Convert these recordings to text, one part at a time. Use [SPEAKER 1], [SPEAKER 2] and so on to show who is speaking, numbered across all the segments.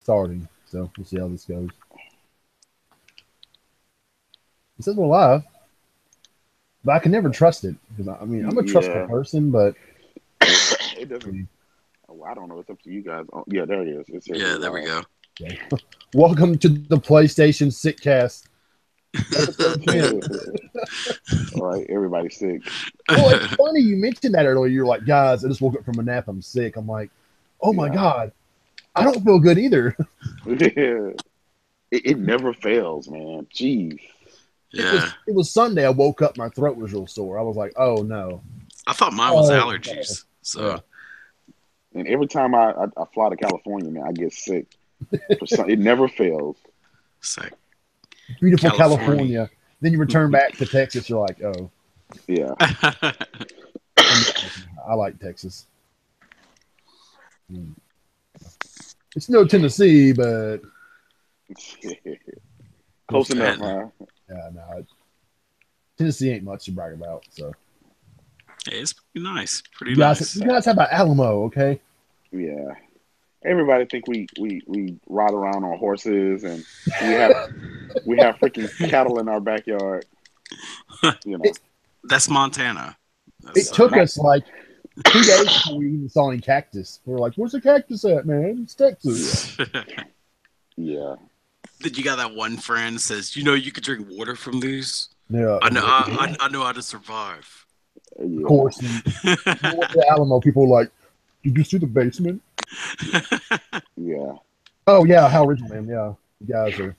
[SPEAKER 1] starting. So we'll see how this goes. It says we're live, but I can never trust it because I mean I'm a trustful person, but
[SPEAKER 2] it doesn't. Oh, I don't know. It's up to you guys. Oh, yeah, there it is. It says
[SPEAKER 3] Yeah, there we go.
[SPEAKER 1] Okay. Welcome to the PlayStation Sickcast.
[SPEAKER 2] All right, everybody's sick.
[SPEAKER 1] Well, it's funny you mentioned that earlier. You're like, guys, I just woke up from a nap. I'm sick. I'm like, oh my god, I don't feel good either.
[SPEAKER 2] It never fails, man. Jeez.
[SPEAKER 3] Yeah.
[SPEAKER 1] It was Sunday. I woke up, my throat was real sore. I was like, oh no.
[SPEAKER 3] I thought mine was allergies. So.
[SPEAKER 1] Yeah.
[SPEAKER 2] And every time I fly to California, man, I get sick. It never fails.
[SPEAKER 3] Sick.
[SPEAKER 1] Beautiful California. Then you return back to Texas. You're like, oh.
[SPEAKER 2] Yeah.
[SPEAKER 1] I like Texas. It's no Tennessee, but
[SPEAKER 2] close enough, huh?
[SPEAKER 1] Yeah, no. Tennessee ain't much to brag about. So
[SPEAKER 3] hey, it's pretty nice. Pretty nice.
[SPEAKER 1] You guys have about Alamo, okay?
[SPEAKER 2] Yeah. Everybody think we ride around on horses and we have freaking cattle in our backyard. You know.
[SPEAKER 3] That's Montana.
[SPEAKER 1] It took us like 2 days before we even saw any cactus. We were like, "Where's the cactus at, man? It's Texas."
[SPEAKER 2] Yeah.
[SPEAKER 3] Did you got that one friend says, you know, you could drink water from these?
[SPEAKER 1] Yeah.
[SPEAKER 3] I know. I know how to survive.
[SPEAKER 2] Yeah.
[SPEAKER 1] Of course. The Alamo people were like, "Did you see the basement?"
[SPEAKER 2] Yeah.
[SPEAKER 1] Oh yeah, how original, man. Yeah, you guys are.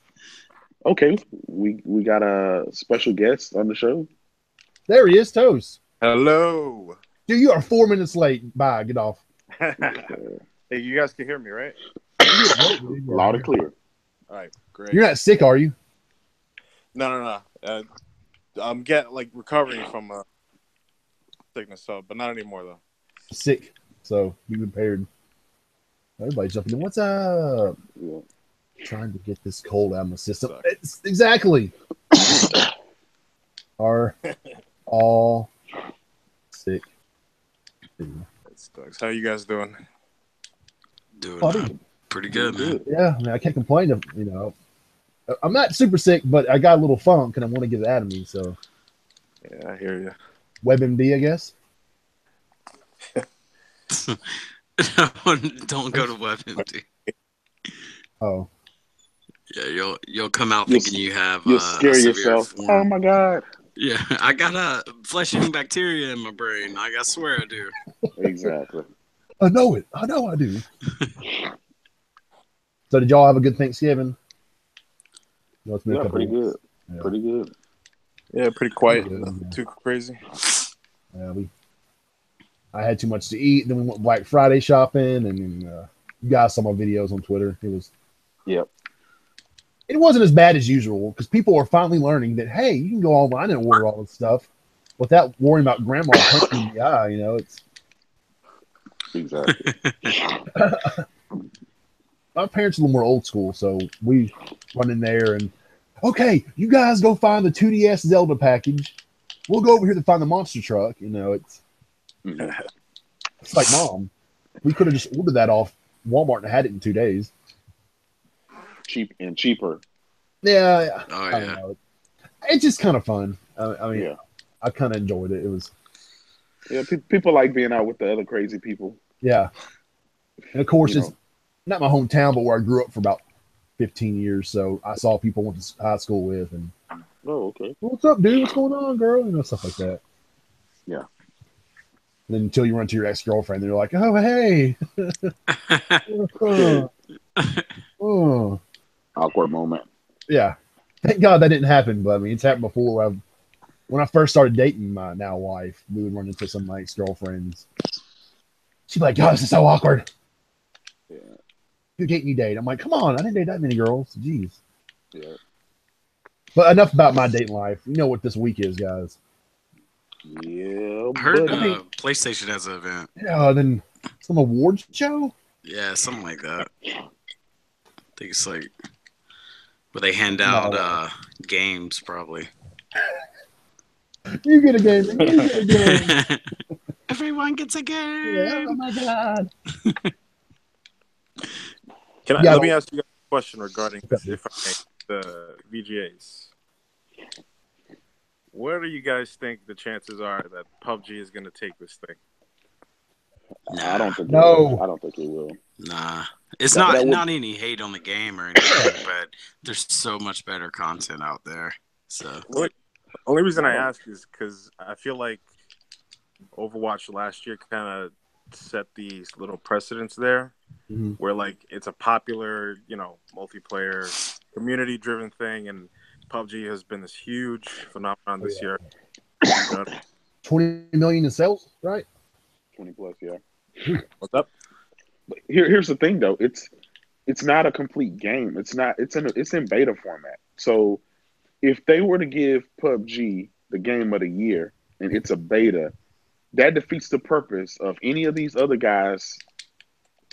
[SPEAKER 2] Okay, we got a special guest on the show.
[SPEAKER 1] There he is, Toast.
[SPEAKER 4] Hello.
[SPEAKER 1] Dude, you are 4 minutes late. Bye, get off.
[SPEAKER 4] Hey, you guys can hear me, right?
[SPEAKER 2] Loud and clear.
[SPEAKER 4] All right, great.
[SPEAKER 1] You're not sick, are you?
[SPEAKER 4] No. I'm recovering from sickness, but not anymore though.
[SPEAKER 1] Sick, so be prepared. Everybody's jumping in. What's up?
[SPEAKER 2] Yeah.
[SPEAKER 1] Trying to get this cold out of my system. Exactly. Are all sick.
[SPEAKER 4] How you guys doing?
[SPEAKER 3] Doing pretty good, man.
[SPEAKER 1] Yeah, I mean, I can't complain. You know, I'm not super sick, but I got a little funk and I want to get it out of me. So,
[SPEAKER 4] yeah, I hear you.
[SPEAKER 1] WebMD, I guess.
[SPEAKER 3] Don't go to WebMD.
[SPEAKER 1] Oh.
[SPEAKER 3] Yeah, you'll come out thinking you have.
[SPEAKER 2] You'll scare yourself.
[SPEAKER 3] Form.
[SPEAKER 2] Oh my god.
[SPEAKER 3] Yeah, I got a flesh-eating bacteria in my brain. I swear I do.
[SPEAKER 2] Exactly.
[SPEAKER 1] I know it. I know I do. So did y'all have a good Thanksgiving?
[SPEAKER 2] Yeah, pretty good. Yeah. Pretty good.
[SPEAKER 4] Yeah, pretty quiet. Nothing too crazy.
[SPEAKER 1] Yeah, I had too much to eat. Then we went Black Friday shopping, and you guys saw my videos on Twitter.
[SPEAKER 2] Yep.
[SPEAKER 1] It wasn't as bad as usual because people are finally learning that, hey, you can go online and order all this stuff without worrying about grandma punching you in the eye. You know, it's
[SPEAKER 2] exactly.
[SPEAKER 1] My parents are a little more old school, so we run in there and, okay, you guys go find the 2DS Zelda package. We'll go over here to find the monster truck. You know, it's like, Mom, we could have just ordered that off Walmart and had it in 2 days.
[SPEAKER 2] Cheaper.
[SPEAKER 1] Yeah.
[SPEAKER 3] Oh, yeah.
[SPEAKER 1] It's just kind of fun. I mean,
[SPEAKER 2] yeah.
[SPEAKER 1] I kind of enjoyed it. It was.
[SPEAKER 2] Yeah, people like being out with the other crazy people.
[SPEAKER 1] Yeah. And of course, it's not my hometown, but where I grew up for about 15 years. So I saw people I went to high school with. And,
[SPEAKER 2] oh, okay.
[SPEAKER 1] What's up, dude? What's going on, girl? You know, stuff like that.
[SPEAKER 2] Yeah.
[SPEAKER 1] And then until you run to your ex-girlfriend, they're like, oh, hey. Oh.
[SPEAKER 2] Awkward moment.
[SPEAKER 1] Yeah. Thank God that didn't happen. But I mean, it's happened before. When I first started dating my now wife, we would run into some of my ex-girlfriends. She'd be like, God, this is so awkward.
[SPEAKER 2] Yeah.
[SPEAKER 1] Who date you date? I'm like, come on, I didn't date that many girls. Jeez.
[SPEAKER 2] Yeah.
[SPEAKER 1] But enough about my dating life. You know what this week is, guys.
[SPEAKER 2] Yeah.
[SPEAKER 3] I heard PlayStation has an event.
[SPEAKER 1] Yeah, then some awards show?
[SPEAKER 3] Yeah, something like that. I think it's like where they hand out games, probably.
[SPEAKER 1] You get a game. You get a game.
[SPEAKER 3] Everyone gets a game.
[SPEAKER 1] Yeah, oh my God.
[SPEAKER 4] Let me ask you guys a question regarding this, if I may, the VGAs. Where do you guys think the chances are that PUBG is going to take this thing?
[SPEAKER 3] Nah.
[SPEAKER 2] I don't think.
[SPEAKER 1] No.
[SPEAKER 2] I don't think it will.
[SPEAKER 3] Nah. It's not any hate on the game or anything, but there's so much better content out there. So
[SPEAKER 4] the only reason I ask is because I feel like Overwatch last year kind of set these little precedents there, where like it's a popular, multiplayer, community-driven thing, and PUBG has been this huge phenomenon this year.
[SPEAKER 1] 20 million in sales, right?
[SPEAKER 2] 20 plus, yeah.
[SPEAKER 4] What's up?
[SPEAKER 2] But here's the thing, though. It's not a complete game. It's in beta format. So if they were to give PUBG the game of the year and it's a beta, that defeats the purpose of any of these other guys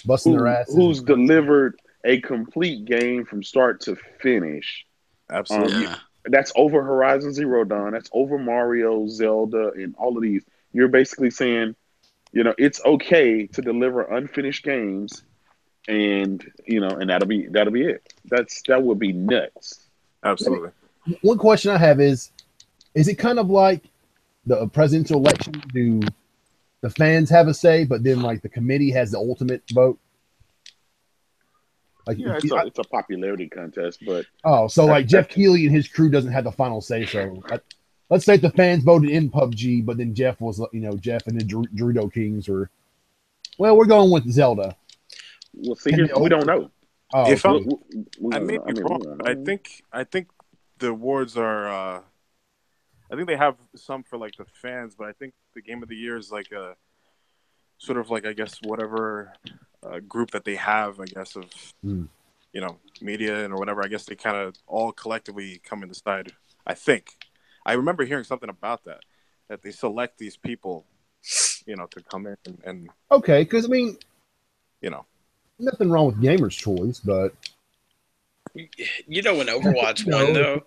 [SPEAKER 1] busting their asses,
[SPEAKER 2] who's delivered a complete game from start to finish.
[SPEAKER 4] Absolutely.
[SPEAKER 2] That's over Horizon Zero Dawn. That's over Mario, Zelda, and all of these. You're basically saying, it's okay to deliver unfinished games, and that'll be it. That would be nuts.
[SPEAKER 4] Absolutely.
[SPEAKER 1] One question I have is it kind of like the presidential election? Do the fans have a say, but then like the committee has the ultimate vote? Like,
[SPEAKER 2] it's a popularity contest, but
[SPEAKER 1] so like Jeff Keighley and his crew doesn't have the final say. So let's say the fans voted in PUBG, but then Jeff was, Jeff and the Dorito Kings were, we're going with Zelda.
[SPEAKER 2] Well, see, we don't know.
[SPEAKER 4] I may be wrong, but I think the awards are. I think they have some for like the fans, but I think the game of the year is like a sort of like, I guess, whatever group that they have, I guess, of media and or whatever. I guess they kind of all collectively come and decide. I think I remember hearing something about that they select these people, to come in and
[SPEAKER 1] okay, because I mean,
[SPEAKER 3] nothing
[SPEAKER 1] wrong with gamers' choice, but
[SPEAKER 3] when Overwatch won though,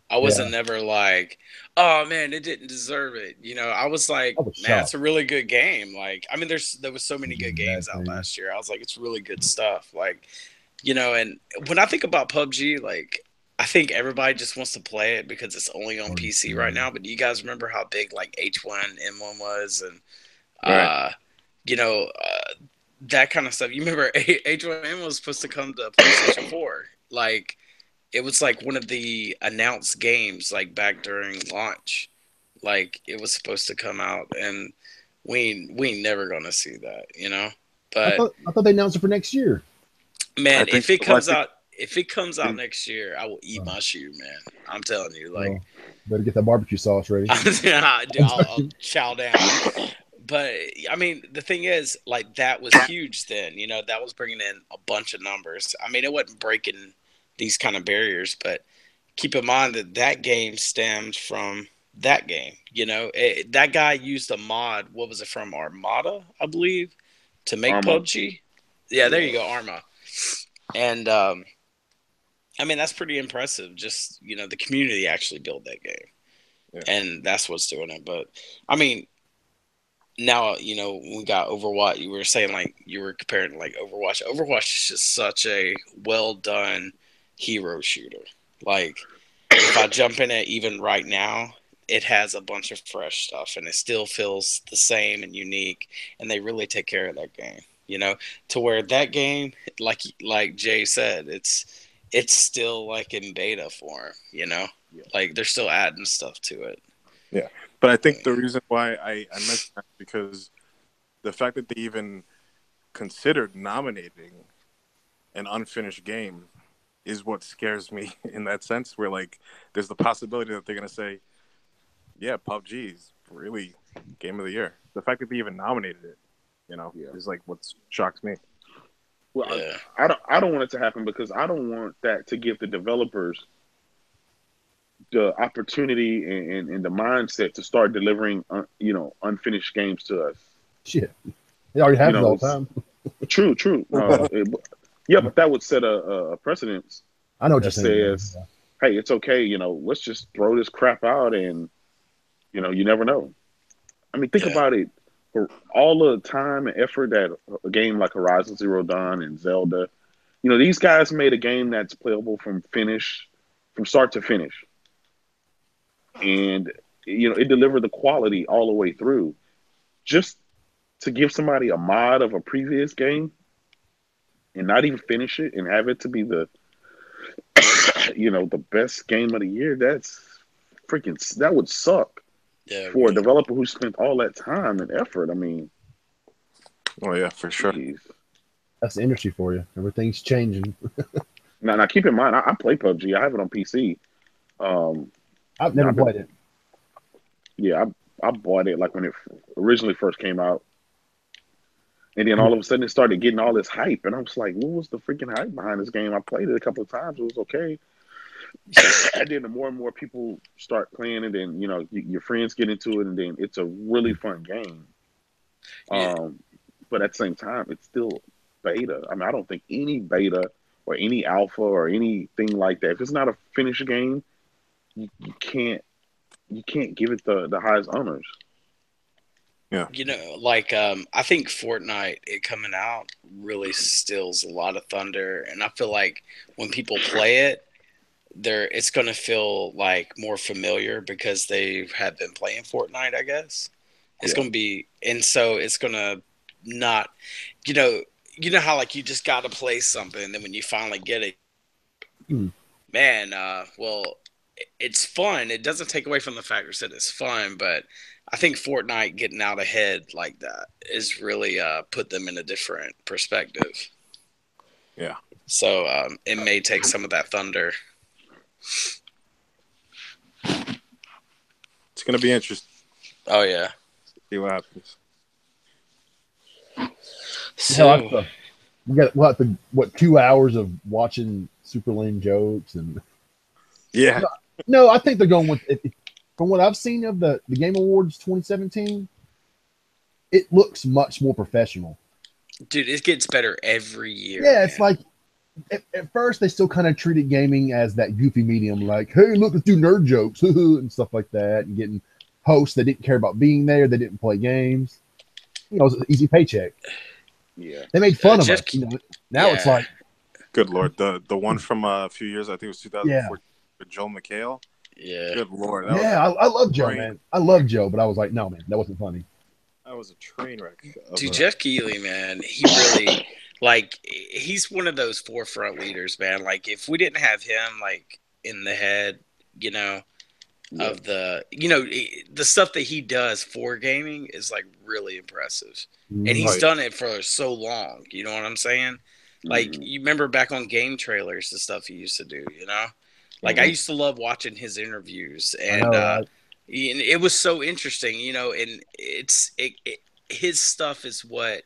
[SPEAKER 3] I wasn't never like, oh man, it didn't deserve it. I was like, man, it's a really good game. Like, I mean, there was so many good games out last year. I was like, it's really good stuff. Like, and when I think about PUBG, like, I think everybody just wants to play it because it's only on PC right now. But do you guys remember how big like H1N1 was, and that kind of stuff? You remember H1N1 was supposed to come to PlayStation 4, like. It was like one of the announced games, like back during launch, like it was supposed to come out, and we never gonna see that, But
[SPEAKER 1] I thought they announced it for next year.
[SPEAKER 3] Man, if it comes out next year, I will eat my shoe, man. I'm telling you, like,
[SPEAKER 1] better get that barbecue sauce ready.
[SPEAKER 3] I'll chow down. But I mean, the thing is, like, that was huge then. That was bringing in a bunch of numbers. I mean, it wasn't breaking these kind of barriers, but keep in mind that game stemmed from that game. That guy used a mod. What was it, from Armada, I believe, to make PUBG? Yeah, there you go, Arma. And I mean, that's pretty impressive. Just the community actually built that game, and that's what's doing it. But I mean, now we got Overwatch. You were saying, like, you were comparing like Overwatch. Overwatch is just such a well done hero shooter. Like, if I jump in it even right now, it has a bunch of fresh stuff and it still feels the same and unique, and they really take care of that game, to where that game, like Jay said, it's still like in beta form, like they're still adding stuff to it.
[SPEAKER 4] Yeah, but I think the reason why I mentioned that, because the fact that they even considered nominating an unfinished game is what scares me in that sense, where like there's the possibility that they're going to say, yeah, PUBG is really game of the year. The fact that they even nominated it, is like what shocks me.
[SPEAKER 2] Well, I don't want it to happen, because I don't want that to give the developers the opportunity and the mindset to start delivering, unfinished games to us.
[SPEAKER 1] Shit, they already have it all the time.
[SPEAKER 2] True. But that would set a precedence.
[SPEAKER 1] I know what you're saying.
[SPEAKER 2] Says, hey, it's okay. Let's just throw this crap out, and you never know. I mean, think about it. For all the time and effort that a game like Horizon Zero Dawn and Zelda, these guys made a game that's playable from start to finish, and it delivered the quality all the way through. Just to give somebody a mod of a previous game and not even finish it and have it to be the the best game of the year, that would suck for a developer who spent all that time and effort. I mean,
[SPEAKER 4] oh yeah, for sure.
[SPEAKER 2] Geez.
[SPEAKER 1] That's the industry for you. Everything's changing.
[SPEAKER 2] Now keep in mind, I play PUBG. I have it on PC.
[SPEAKER 1] I've never played it.
[SPEAKER 2] Yeah, I bought it like when it originally first came out. And then all of a sudden it started getting all this hype. And I was like, what was the freaking hype behind this game? I played it a couple of times. It was okay. And then the more and more people start playing it, and your friends get into it, and then it's a really fun game. But at the same time, it's still beta. I mean, I don't think any beta or any alpha or anything like that, if it's not a finished game, you can't give it the highest honors.
[SPEAKER 4] Yeah.
[SPEAKER 3] I think Fortnite, it coming out, really steals a lot of thunder. And I feel like when people play it, it's going to feel like more familiar because they have been playing Fortnite, I guess. It's going to be, and so it's going to not, you know how like you just got to play something, and then when you finally get it, man, it's fun. It doesn't take away from the fact that it's fun, but I think Fortnite getting out ahead like that is really put them in a different perspective.
[SPEAKER 4] Yeah.
[SPEAKER 3] So it may take some of that thunder.
[SPEAKER 4] It's going to be interesting.
[SPEAKER 3] Oh, yeah.
[SPEAKER 4] See what happens.
[SPEAKER 1] So we got 2 hours of watching super lame jokes and
[SPEAKER 4] yeah.
[SPEAKER 1] No, I think they're going with it. From what I've seen of the Game Awards 2017, it looks much more professional.
[SPEAKER 3] Dude, it gets better every year.
[SPEAKER 1] Yeah, it's like at first they still kind of treated gaming as that goofy medium, like, hey, look, let's do nerd jokes and stuff like that, and getting hosts that didn't care about being there, they didn't play games. It was an easy paycheck.
[SPEAKER 2] Yeah,
[SPEAKER 1] they made fun of us. Now it's like,
[SPEAKER 4] good Lord, the one from a few years, I think it was 2014, with Joe McHale.
[SPEAKER 3] Yeah,
[SPEAKER 4] good Lord.
[SPEAKER 1] I love Joe, man. I love Joe, but I was like, no, man, that wasn't funny.
[SPEAKER 4] That was a train wreck.
[SPEAKER 3] Dude, Jeff Keighley, man, he really he's one of those forefront leaders, man. Like, if we didn't have him, like, in the head, of the stuff that he does for gaming is like really impressive, and he's done it for so long. You know what I'm saying? Like, you remember back on game trailers, the stuff he used to do. Like, I used to love watching his interviews, and it was so interesting. And his stuff is what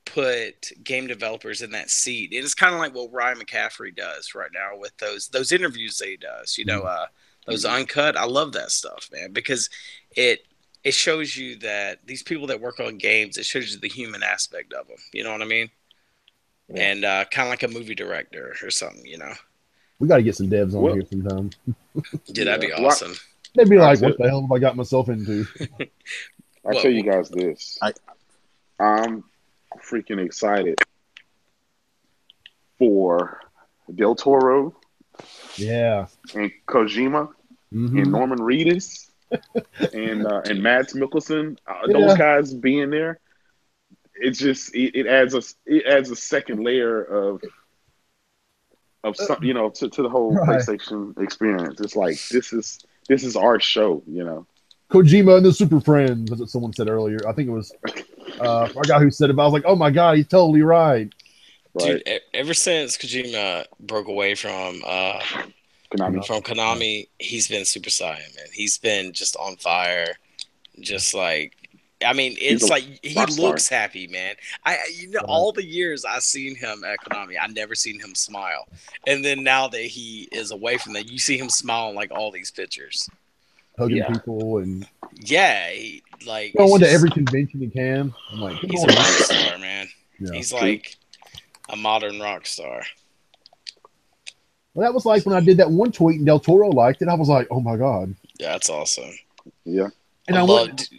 [SPEAKER 3] put game developers in that seat. And it's kind of like what Ryan McCaffrey does right now with those interviews that he does. Those uncut. I love that stuff, man, because it shows you that these people that work on games, it shows you the human aspect of them. You know what I mean? Yeah. And kind of like a movie director or something,
[SPEAKER 1] We got to get some devs on here sometime.
[SPEAKER 3] Dude, that'd be awesome.
[SPEAKER 1] They'd be like, what the hell have I got myself into?
[SPEAKER 2] I'll tell you guys this. I'm freaking excited for Del Toro.
[SPEAKER 1] Yeah.
[SPEAKER 2] And Kojima and Norman Reedus and Mads Mikkelsen. Those guys being there. It's just it adds a second layer of some, to the whole PlayStation experience. It's like this is our show,
[SPEAKER 1] Kojima and the Super Friends, that's what someone said earlier. I think it was our guy who said it. I was like, oh my god, he's totally right.
[SPEAKER 3] Dude, ever since Kojima broke away from Konami, he's been Super Saiyan, man. He's been just on fire. Just like, I mean, it's like he looks happy, man. All the years I've seen him at Konami, I never seen him smile. And then now that he is away from that, you see him smiling like all these pictures.
[SPEAKER 1] Hugging people and
[SPEAKER 3] going
[SPEAKER 1] to every convention he can. I'm like,
[SPEAKER 3] he's a rock star, man.
[SPEAKER 1] Yeah,
[SPEAKER 3] he's like a modern rock star.
[SPEAKER 1] Well, that was like when I did that one tweet and Del Toro liked it. I was like, oh my god.
[SPEAKER 3] Yeah, that's awesome.
[SPEAKER 2] Yeah.
[SPEAKER 3] And I wouldn't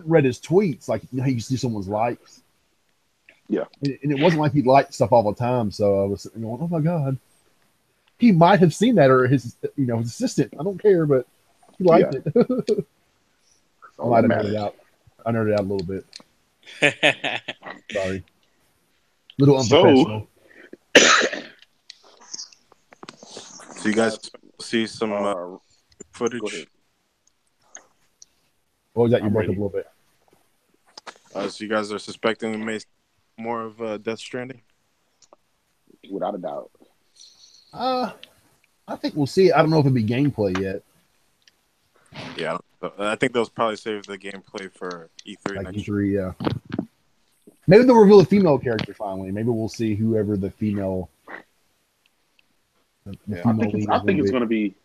[SPEAKER 3] read
[SPEAKER 1] his tweets. Like, he used to do someone's likes.
[SPEAKER 2] Yeah.
[SPEAKER 1] And it wasn't like he liked stuff all the time. So I was sitting going, oh my God. He might have seen that, or his assistant. I don't care, but he liked it. I might have nerded out. I nerded out a little bit. Sorry. A little unprofessional.
[SPEAKER 4] So you guys see some footage?
[SPEAKER 1] What was that? You broke up a little bit.
[SPEAKER 4] So you guys are suspecting we may see more of Death Stranding?
[SPEAKER 2] Without a doubt.
[SPEAKER 1] I think we'll see it. I don't know if it'll be gameplay yet.
[SPEAKER 4] Yeah, I think they'll probably save the gameplay for E3
[SPEAKER 1] like
[SPEAKER 4] next
[SPEAKER 1] E3, year. Yeah. Maybe they'll reveal a female character finally. Maybe we'll see whoever the female.
[SPEAKER 2] I think it's going to be.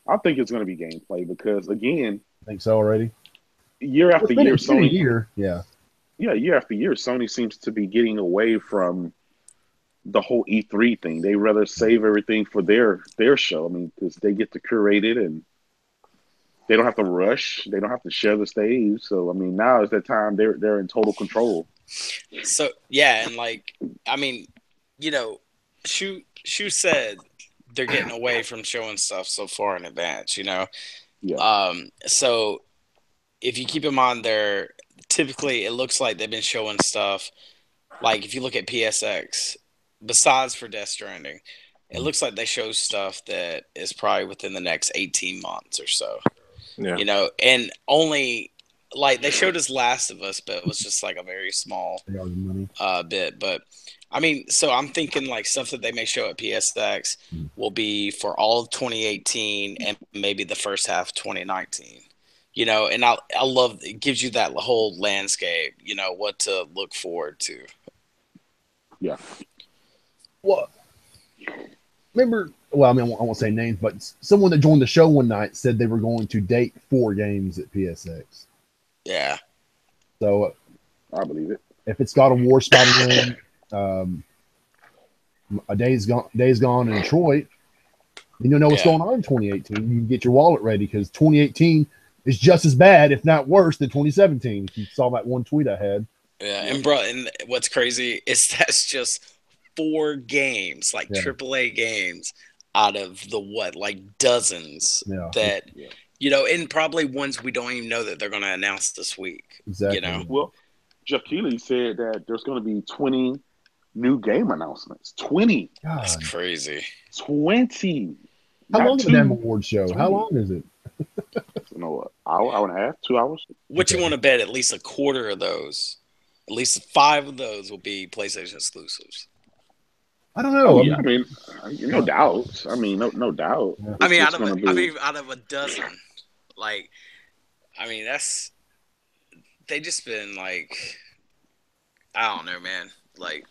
[SPEAKER 2] I think it's going to be gameplay because again,
[SPEAKER 1] I think so already.
[SPEAKER 2] Year after year, Sony.
[SPEAKER 1] Year
[SPEAKER 2] After year, Sony seems to be getting away from the whole E3 thing. They rather save everything for their show. I mean, because they get to curate it and they don't have to rush. They don't have to share the stage. So I mean, now is that time they're in total control.
[SPEAKER 3] So yeah, and like I mean, Shu said they're getting away from showing stuff so far in advance.
[SPEAKER 2] Yeah.
[SPEAKER 3] So if you keep in mind, typically it looks like they've been showing stuff. Like if you look at PSX, besides for Death Stranding, it looks like they show stuff that is probably within the next 18 months or so.
[SPEAKER 4] Yeah.
[SPEAKER 3] And only like they showed us Last of Us, but it was just like a very small bit. But I mean, so I'm thinking like stuff that they may show at PSX will be for all of 2018 and maybe the first half of 2019. And I love it gives you that whole landscape, what to look forward to.
[SPEAKER 2] Yeah.
[SPEAKER 1] Well, remember, I mean, I won't say names, but someone that joined the show one night said they were going to date 4 games at PSX.
[SPEAKER 3] Yeah.
[SPEAKER 1] So
[SPEAKER 2] I believe it.
[SPEAKER 1] If it's God of War, Spider-Man, a Days Gone in Detroit, then you'll know what's going on in 2018. You can get your wallet ready because 2018 is just as bad, if not worse, than 2017. If you saw that one tweet I had.
[SPEAKER 3] Yeah, and bro, and what's crazy is that's just 4 games, like AAA games, out of the dozens that and probably ones we don't even know that they're going to announce this week.
[SPEAKER 1] Exactly.
[SPEAKER 2] Well, Jeff Keighley said that there's going to be 20 new game announcement. 20.
[SPEAKER 1] God.
[SPEAKER 3] That's crazy.
[SPEAKER 2] 20.
[SPEAKER 1] How long is the damn award show?
[SPEAKER 2] 20.
[SPEAKER 1] How long is it?
[SPEAKER 2] Hour and a half, 2 hours.
[SPEAKER 3] What you want to bet? At least a quarter of those, at least 5 of those will be PlayStation exclusives.
[SPEAKER 1] I don't know.
[SPEAKER 2] I mean, no doubt. I mean, no doubt.
[SPEAKER 1] Yeah.
[SPEAKER 3] I mean, out of a dozen, that's they just been like, I don't know, man. Like,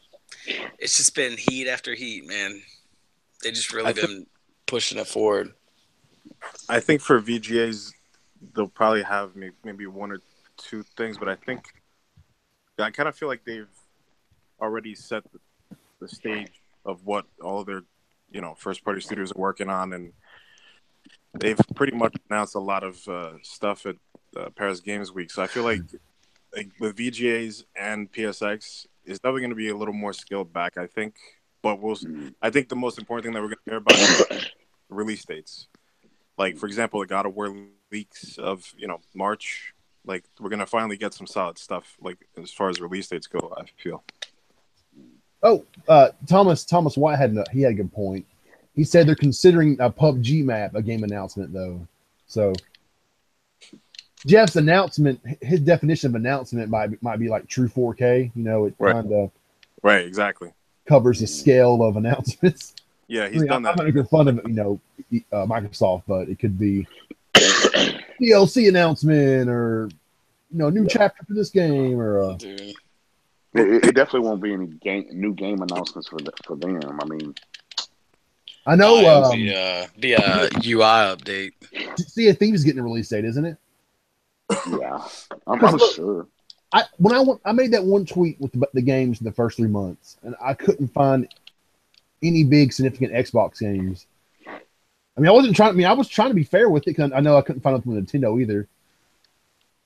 [SPEAKER 3] it's just been heat after heat, man. They just really been pushing it forward.
[SPEAKER 4] I think for VGAs, they'll probably have maybe 1 or 2 things, but I kind of feel like they've already set the stage of what all their, first-party studios are working on, and they've pretty much announced a lot of stuff at Paris Games Week. So I feel like with VGAs and PSX, it's definitely going to be a little more scaled back, I think. But I think the most important thing that we're going to hear about is release dates. Like, for example, the God of War leaks of, March. Like, we're going to finally get some solid stuff, like, as far as release dates go, I feel.
[SPEAKER 1] Oh, Thomas White had a good point. He said they're considering a PUBG map a game announcement, though. So Jeff's announcement, his definition of announcement might be like true 4K. It kind of
[SPEAKER 4] exactly
[SPEAKER 1] covers the scale of announcements.
[SPEAKER 4] Yeah, he's done that.
[SPEAKER 1] I'm not making fun of Microsoft, but it could be DLC announcement or new chapter for this game or.
[SPEAKER 2] It definitely won't be any new game announcements for them. I mean,
[SPEAKER 1] I know.
[SPEAKER 3] Be a UI update.
[SPEAKER 1] Sea of Thieves is getting a release date, isn't it?
[SPEAKER 2] Yeah, I'm sure.
[SPEAKER 1] I made that one tweet with the games in the first 3 months, and I couldn't find any big significant Xbox games. I mean, I was trying to be fair with it because I know I couldn't find nothing with Nintendo either.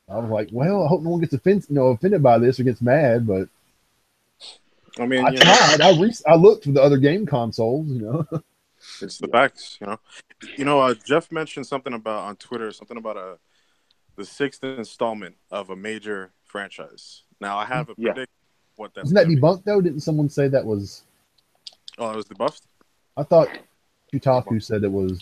[SPEAKER 1] I was like, well, I hope no one gets offended by this or gets mad, but
[SPEAKER 4] I mean,
[SPEAKER 1] I tried. I looked for the other game consoles.
[SPEAKER 4] It's the facts. Jeff mentioned something about on Twitter, something about the sixth installment of a major franchise. Now I have a prediction what that's.
[SPEAKER 1] Isn't that debunked though? Didn't someone say that was?
[SPEAKER 4] Oh, it was debuffed.
[SPEAKER 1] I thought Kotaku said it was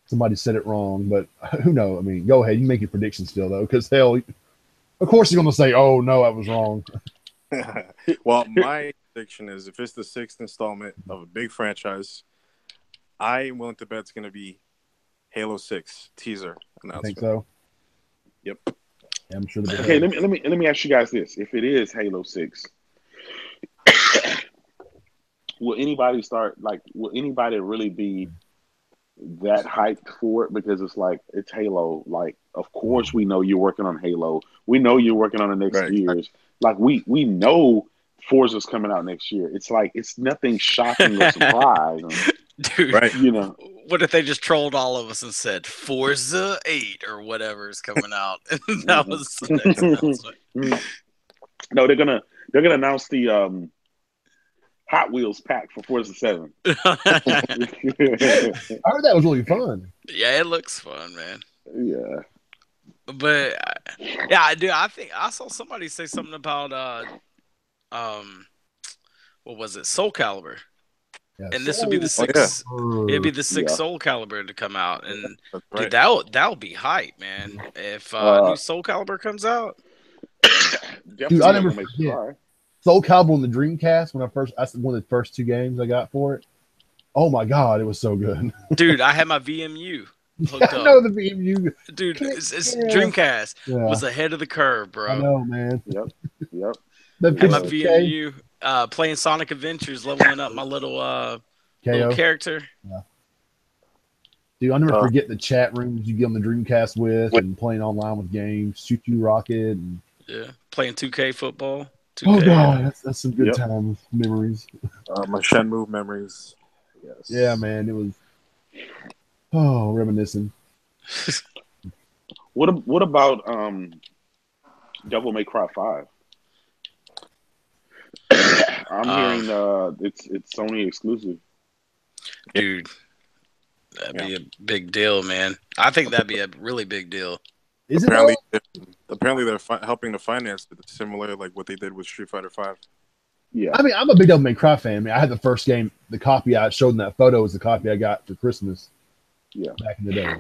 [SPEAKER 1] somebody said it wrong, but who knows? I mean, go ahead. You make your prediction still though, because hell, of course you're gonna say, "Oh no, I was wrong."
[SPEAKER 4] Well, my prediction is if it's the sixth installment of a big franchise, I am willing to bet it's going to be Halo 6 teaser announcement.
[SPEAKER 1] I think so.
[SPEAKER 4] Yep.
[SPEAKER 1] Yeah, I'm sure.
[SPEAKER 2] Okay, let me ask you guys this: if it is Halo 6, will anybody really be that hyped for it? Because it's Halo. Like, of course we know you're working on Halo. We know you're working on the next Gears. Like we know Forza's coming out next year. It's nothing shocking or surprising.
[SPEAKER 3] Dude,
[SPEAKER 4] right?
[SPEAKER 3] What if they just trolled all of us and said Forza 8 or whatever is coming out? That was the next announcement.
[SPEAKER 2] No, they're gonna announce the Hot Wheels pack for Forza 7.
[SPEAKER 1] I heard that was really fun.
[SPEAKER 3] Yeah, it looks fun, man.
[SPEAKER 2] Yeah.
[SPEAKER 3] But yeah, dude, I think I saw somebody say something about what was it, Soul Calibur, and this would be the sixth. It'd be the sixth Soul Calibur to come out, and dude, that would be hype, man. If new Soul Calibur comes out,
[SPEAKER 1] dude, I never forget Soul Calibur on the Dreamcast that's one of the first 2 games I got for it. Oh my god, it was so good,
[SPEAKER 3] dude. I had my VMU. Hooked up.
[SPEAKER 1] I know the VMU,
[SPEAKER 3] dude. It's Dreamcast was ahead of the curve, bro.
[SPEAKER 1] I know, man.
[SPEAKER 2] Yep.
[SPEAKER 3] My VMU, playing Sonic Adventures, leveling up my little character.
[SPEAKER 1] Yeah. Dude, I'll never forget the chat rooms you get on the Dreamcast with, and playing online with games, Shoot You Rocket, and
[SPEAKER 3] playing 2K football. 2K.
[SPEAKER 1] Oh god, that's some good times, memories.
[SPEAKER 4] My Shenmue memories.
[SPEAKER 1] Yes. Yeah, man, it was. Oh, reminiscing.
[SPEAKER 2] What about Devil May Cry 5? I'm hearing it's Sony exclusive.
[SPEAKER 3] Dude, that'd be a big deal, man. I think that'd be a really big deal.
[SPEAKER 4] Apparently they're helping to finance it, similar like what they did with Street Fighter 5.
[SPEAKER 2] Yeah,
[SPEAKER 1] I mean, I'm a big Devil May Cry fan. I mean, I had the first game, the copy I showed in that photo was the copy I got for Christmas.
[SPEAKER 2] Yeah,
[SPEAKER 1] back in the day.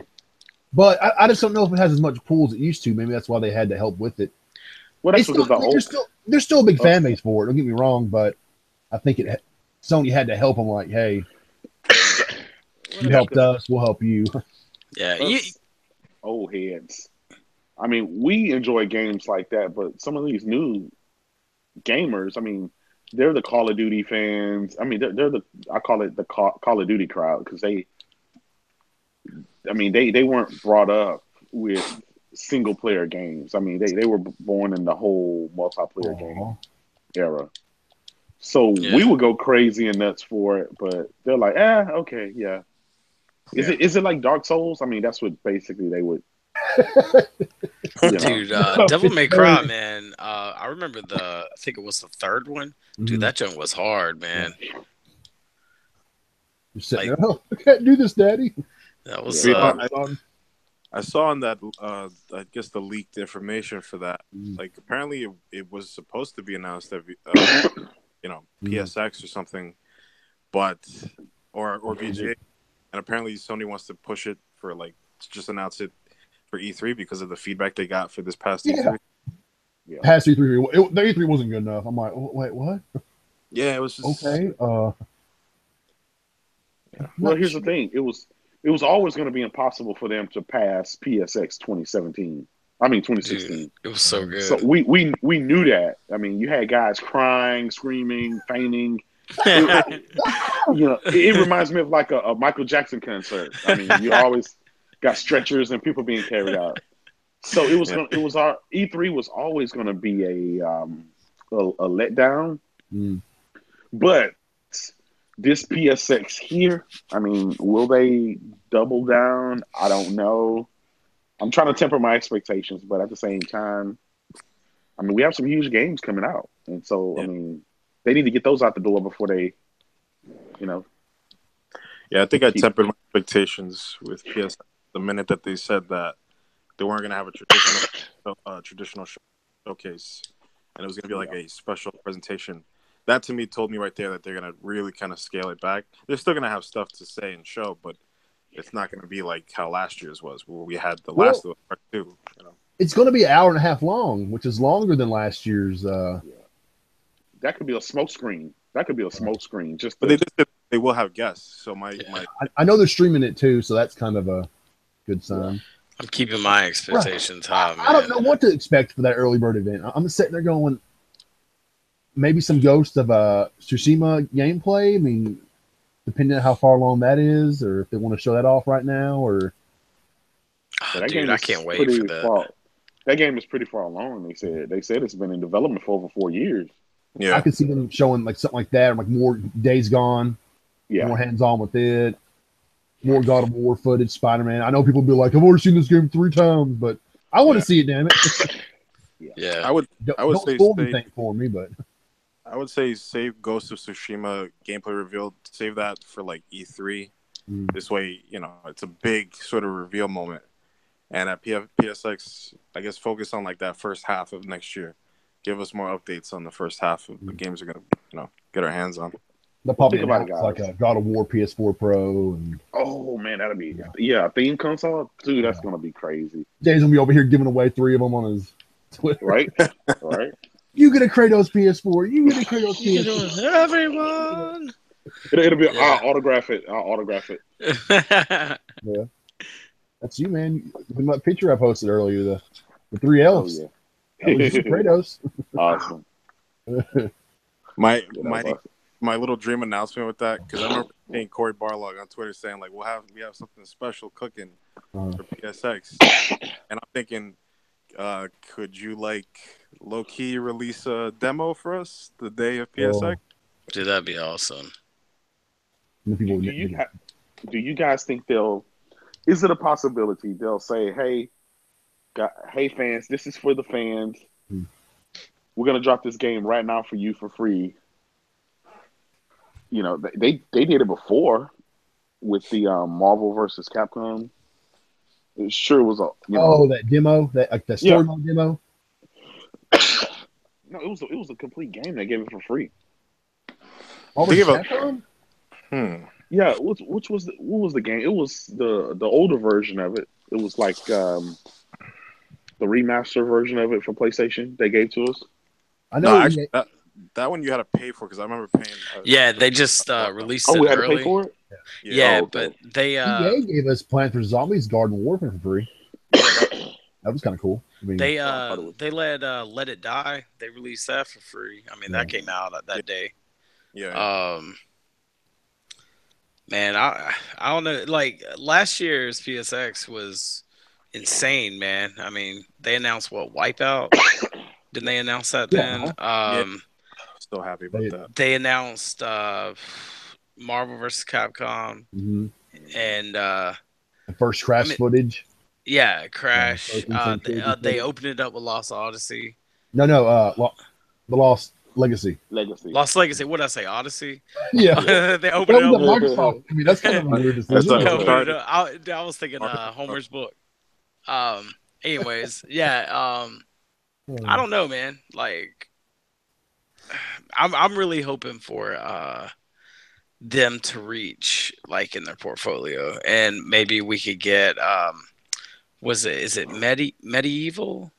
[SPEAKER 1] But I just don't know if it has as much pull as it used to. Maybe that's why they had to help with it.
[SPEAKER 2] Well, that's because
[SPEAKER 1] there's still a big fan base for it. Don't get me wrong, but I think Sony had to help them. Like, hey, you helped us, we'll help you.
[SPEAKER 3] Yeah,
[SPEAKER 2] old heads. I mean, we enjoy games like that, but some of these new gamers, I mean, they're the Call of Duty fans. I mean, they're I call it the Call of Duty crowd because they weren't brought up with single player games. I mean, they were born in the whole multiplayer game era. So we would go crazy and nuts for it, but they're like, okay, yeah. Is it like Dark Souls? I mean, that's what basically they would.
[SPEAKER 3] Dude, Devil May Cry, man. I remember I think it was the third one. Dude, that joint was hard, man.
[SPEAKER 1] You're sitting there, I can't do this, Daddy.
[SPEAKER 3] That was.
[SPEAKER 4] I saw in that, I guess the leaked information for that. Like, apparently it was supposed to be announced at, PSX or something, but or VGA, and apparently Sony wants to push it for to just announce it for E3 because of the feedback they got for this past E3.
[SPEAKER 1] Yeah. Past E3, the E3 wasn't good enough. I'm like, wait, what?
[SPEAKER 4] Yeah, it was just
[SPEAKER 1] okay.
[SPEAKER 2] Well, here's the thing. It was always going to be impossible for them to pass PSX 2017. I mean 2016.
[SPEAKER 3] Dude, it was so good.
[SPEAKER 2] So we knew that. I mean, you had guys crying, screaming, fainting. It reminds me of like a Michael Jackson concert. I mean, you always got stretchers and people being carried out. So it was our E3 was always going to be a letdown. But this PSX here, I mean, will they double down? I don't know. I'm trying to temper my expectations, but at the same time, I mean, we have some huge games coming out. And so, I mean, they need to get those out the door before they, you know.
[SPEAKER 4] Yeah, I think I tempered my expectations with PS the minute that they said that they weren't going to have a traditional showcase, and it was going to be like a special presentation. That to me told me right there that they're going to really kind of scale it back. They're still going to have stuff to say and show, but it's not going to be like how last year's was, where we had the last of part two. You know,
[SPEAKER 1] it's going to be an hour and a half long, which is longer than last year's.
[SPEAKER 2] That could be a smoke screen. That could be a smoke screen.
[SPEAKER 4] But they just said they will have guests. So
[SPEAKER 1] I know they're streaming it too, so that's kind of a good sign.
[SPEAKER 3] I'm keeping my expectations high, man.
[SPEAKER 1] I don't know what to expect for that early bird event. I'm sitting there going, maybe some Ghost of Tsushima gameplay. I mean, depending on how far along that is, or if they want to show that off right now, or.
[SPEAKER 3] Dude, I can't wait for that.
[SPEAKER 2] That game is pretty far along. They said it's been in development for over 4 years.
[SPEAKER 1] Yeah, I could see them showing like something like that, or like more Days Gone, more hands-on with it, more God of War footage, Spider-Man. I know people will be like, "I've already seen this game 3 times," but I want to see it. Damn it!
[SPEAKER 3] Yeah,
[SPEAKER 4] I would
[SPEAKER 1] don't
[SPEAKER 4] say
[SPEAKER 1] spoil anything for me, but
[SPEAKER 4] I would say save Ghost of Tsushima gameplay reveal. Save that for like E3. This way, you know, it's a big sort of reveal moment. And at PSX, I guess focus on like that first half of next year. Give us more updates on the first half of the games we're gonna, you know, get our hands on.
[SPEAKER 1] They'll probably announce like a God of War PS4 Pro. And
[SPEAKER 2] oh man, that'd be a theme console, dude. That's gonna be crazy.
[SPEAKER 1] Jay's gonna be over here giving away 3 of them on his Twitter.
[SPEAKER 2] Right.
[SPEAKER 1] You get a Kratos PS4. You get a Kratos PS4.
[SPEAKER 3] Everyone.
[SPEAKER 2] It'll be. I'll autograph it.
[SPEAKER 1] Yeah. That's you, man. Look at that picture I posted earlier. The 3 elves.
[SPEAKER 2] Oh,
[SPEAKER 1] yeah. That was just Kratos.
[SPEAKER 2] Awesome.
[SPEAKER 4] My little dream announcement with that, because I remember seeing Corey Barlog on Twitter saying like we have something special cooking for PSX, and I'm thinking, could you like low key release a demo for us the day of PSX?
[SPEAKER 3] Dude, that'd be awesome.
[SPEAKER 2] Do you guys think is it a possibility they'll say, hey fans, this is for the fans. We're gonna drop this game right now for you for free. You know, they did it before with the Marvel versus Capcom. It sure was
[SPEAKER 1] that demo, that story mode demo.
[SPEAKER 2] No, it was a complete game. They gave it for free.
[SPEAKER 1] Capcom?
[SPEAKER 2] Yeah, what was the game? It was the older version of it. It was like the remaster version of it for PlayStation they gave to us.
[SPEAKER 1] I know.
[SPEAKER 4] No, actually, that one you had to pay for because I remember paying.
[SPEAKER 3] They just released it
[SPEAKER 2] we had
[SPEAKER 3] early.
[SPEAKER 2] to pay for it?
[SPEAKER 3] Yeah, but they
[SPEAKER 1] EA gave us Plants vs. Zombies Garden Warfare for free. That was kind of cool. I mean,
[SPEAKER 3] they Let It Die. They released that for free. I mean, that came out that day.
[SPEAKER 4] Yeah.
[SPEAKER 3] Man, I don't know. Like last year's PSX was insane, man. I mean, they announced Wipeout. Didn't they announce that then?
[SPEAKER 4] Still happy about that.
[SPEAKER 3] They announced Marvel vs. Capcom and
[SPEAKER 1] the first Crash footage.
[SPEAKER 3] Yeah, Crash. They opened it up with Lost Odyssey.
[SPEAKER 1] No, the Lost Legacy.
[SPEAKER 3] Lost Legacy. What did I say? Odyssey.
[SPEAKER 1] Yeah,
[SPEAKER 3] they opened it up.
[SPEAKER 1] Microsoft. I mean, that's kind of a weird decision.
[SPEAKER 3] I was thinking Homer's book. Anyways, I don't know, man. Like, I'm really hoping for them to reach like in their portfolio, and maybe we could get is it medieval?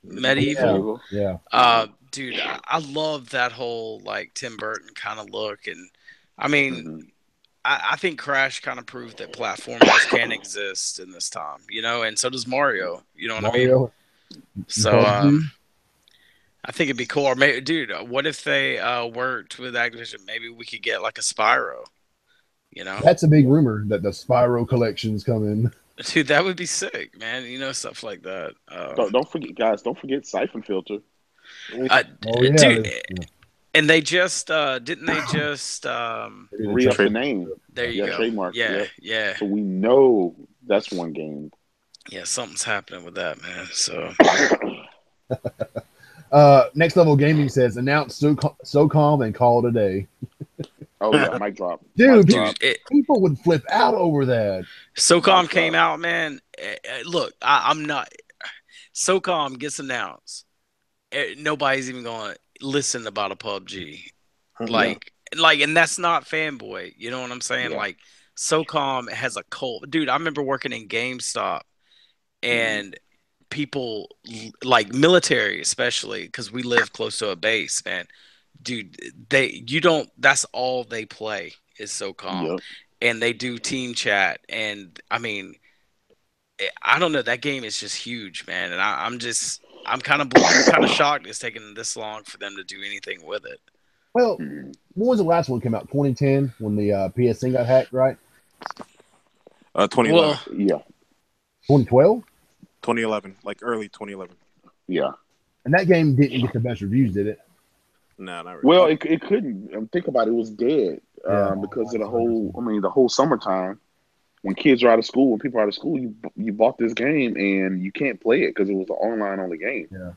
[SPEAKER 1] Yeah.
[SPEAKER 3] Dude, I love that whole like Tim Burton kind of look, and I mean, I think Crash kind of proved that platformers can exist in this time, you know, and so does Mario. You know what I mean? So I think it'd be cool. Or maybe, dude, what if they worked with Activision? Maybe we could get like a Spyro. You know,
[SPEAKER 1] that's a big rumor that the Spyro collection's coming.
[SPEAKER 3] Dude, that would be sick, man. You know, stuff like that.
[SPEAKER 2] Don't forget, guys. Don't forget Siphon Filter.
[SPEAKER 3] Dude, and they just didn't they just
[SPEAKER 2] re-up the name?
[SPEAKER 3] There you go.
[SPEAKER 2] Trademark.
[SPEAKER 3] Yeah.
[SPEAKER 2] So we know that's one game.
[SPEAKER 3] Yeah, something's happening with that, man. So
[SPEAKER 1] Next Level Gaming says announce SOCOM and call it a day.
[SPEAKER 2] Oh yeah, mic drop.
[SPEAKER 1] Dude,
[SPEAKER 3] People
[SPEAKER 1] would flip out over that.
[SPEAKER 3] SOCOM came out, man. Look, I'm not. SOCOM gets announced. Nobody's even going to listen about a PUBG. Like, and that's not fanboy. You know what I'm saying?
[SPEAKER 2] Yeah.
[SPEAKER 3] Like, SOCOM has a cult. Dude, I remember working in GameStop and people, like military especially, because we live close to a base, man. Dude, that's all they play is SOCOM.
[SPEAKER 2] Yep.
[SPEAKER 3] And they do team chat. And, I mean, I don't know. That game is just huge, man. And I'm kind of shocked it's taken this long for them to do anything with it.
[SPEAKER 1] Well, when was the last one came out? 2010 when the PSN got hacked, right?
[SPEAKER 4] 2011.
[SPEAKER 2] Well, yeah.
[SPEAKER 1] 2012?
[SPEAKER 4] 2011, like early 2011.
[SPEAKER 2] Yeah.
[SPEAKER 1] And that game didn't get the best reviews, did it?
[SPEAKER 4] No, not really.
[SPEAKER 2] Well, it couldn't. Think about it. It was dead because of the whole summertime. When kids are out of school, when people are out of school, you bought this game and you can't play it because it was an online only game.
[SPEAKER 1] Yeah.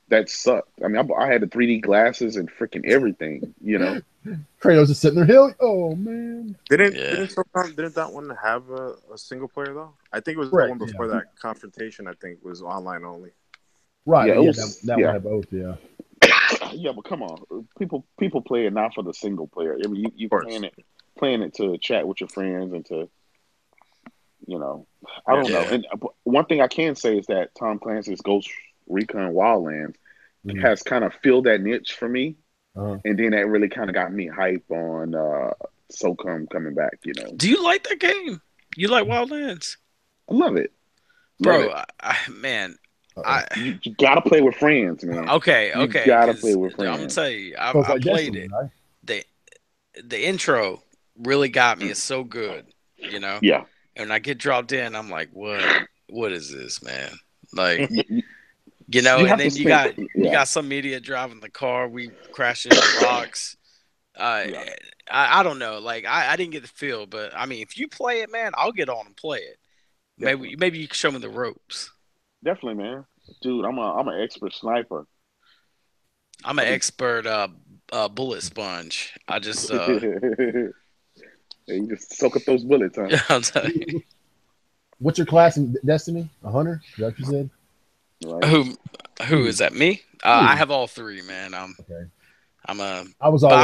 [SPEAKER 2] That sucked. I mean, I had the 3D glasses and freaking everything, you know.
[SPEAKER 1] Kratos is sitting there, oh man.
[SPEAKER 4] Didn't that one have a single player though? I think it was the one before that. Confrontation, I think, was online only.
[SPEAKER 1] Right. Yeah, that one had both. Yeah.
[SPEAKER 2] Yeah, but come on, people play it not for the single player. I mean, you playing it to chat with your friends and to, you know, I don't know. And one thing I can say is that Tom Clancy's Ghost Recon Wildlands has kind of filled that niche for me. And then that really kind of got me hype on SOCOM coming back, you know.
[SPEAKER 3] Do you like that game? You like Wildlands?
[SPEAKER 2] I love it.
[SPEAKER 3] Bro,
[SPEAKER 2] you gotta play with friends, man.
[SPEAKER 3] Okay.
[SPEAKER 2] You gotta play with friends.
[SPEAKER 3] I'm gonna tell you, I played it. Right? The intro really got me. It's so good, you know.
[SPEAKER 2] Yeah.
[SPEAKER 3] And I get dropped in, I'm like, what is this, man? Like, you know. And then you got some idiot driving the car. We crashed into rocks. I don't know. Like, I didn't get the feel, but I mean, if you play it, man, I'll get on and play it. Maybe you can show me the ropes.
[SPEAKER 2] Definitely, man. Dude, I'm an expert sniper.
[SPEAKER 3] I'm an expert bullet sponge. I just
[SPEAKER 2] you just soak up those bullets, huh?
[SPEAKER 3] I'm telling you.
[SPEAKER 1] What's your class in Destiny? A hunter? Is that what you said?
[SPEAKER 2] Right.
[SPEAKER 3] Who is that? Me? I have all three, man. I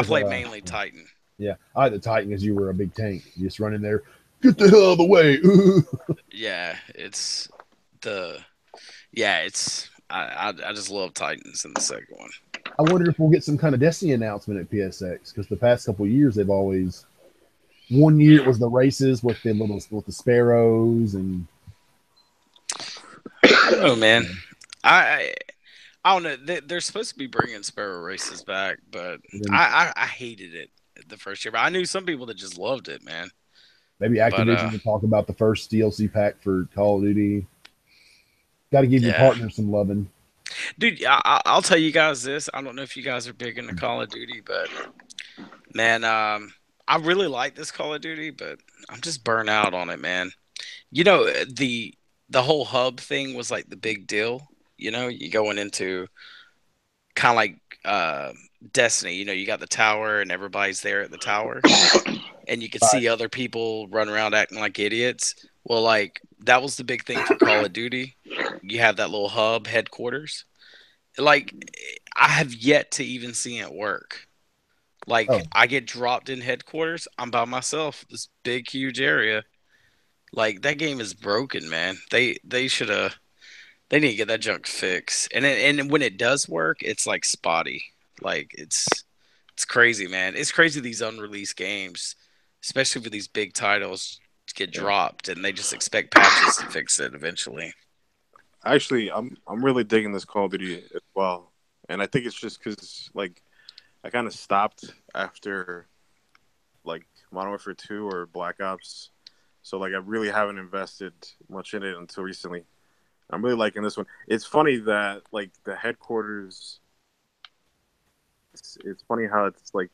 [SPEAKER 3] play mainly Titan.
[SPEAKER 1] Yeah, I had the Titan because you were a big tank. You just run in there, get the hell out of the way.
[SPEAKER 3] Yeah, I just love Titans in the second one.
[SPEAKER 1] I wonder if we'll get some kind of Destiny announcement at PSX because the past couple of years they've always. One year it was the races with the sparrows and.
[SPEAKER 3] Oh man, I don't know. They're supposed to be bringing sparrow races back, but I hated it the first year. But I knew some people that just loved it, man.
[SPEAKER 1] Maybe Activision will talk about the first DLC pack for Call of Duty. Got to give your partner some loving.
[SPEAKER 3] Dude, I'll tell you guys this. I don't know if you guys are big into Call of Duty, but man, I really like this Call of Duty, but I'm just burnt out on it, man. You know, the whole hub thing was like the big deal. You know, you going into kind of like Destiny. You know, you got the tower and everybody's there at the tower, and you can see other people run around acting like idiots. Well, like that was the big thing for Call of Duty. You have that little hub headquarters. Like, I have yet to even see it work. Like, I get dropped in headquarters. I'm by myself. This big, huge area. Like, that game is broken, man. They should have. They need to get that junk fixed. And when it does work, it's like spotty. Like, it's crazy, man. It's crazy these unreleased games, especially for these big titles, get dropped, and they just expect patches to fix it eventually.
[SPEAKER 4] Actually, I'm really digging this Call of Duty as well, and I think it's just because like I kind of stopped after like Modern Warfare 2 or Black Ops, so like I really haven't invested much in it until recently. I'm really liking this one. It's funny that like the headquarters. It's funny how it's like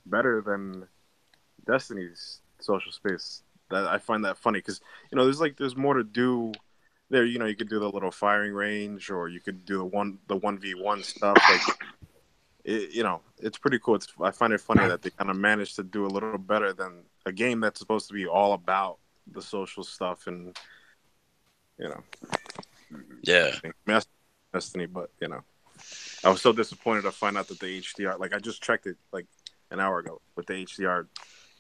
[SPEAKER 4] better than Destiny's social space. That I find that funny because there's more to do there, you could do the little firing range, or you could do the 1v1 stuff. Like, it's pretty cool. I find it funny that they kind of managed to do a little better than a game that's supposed to be all about the social stuff and
[SPEAKER 3] Yeah.
[SPEAKER 4] Destiny. But I was so disappointed to find out that the HDR, like I just checked it like an hour ago, but the HDR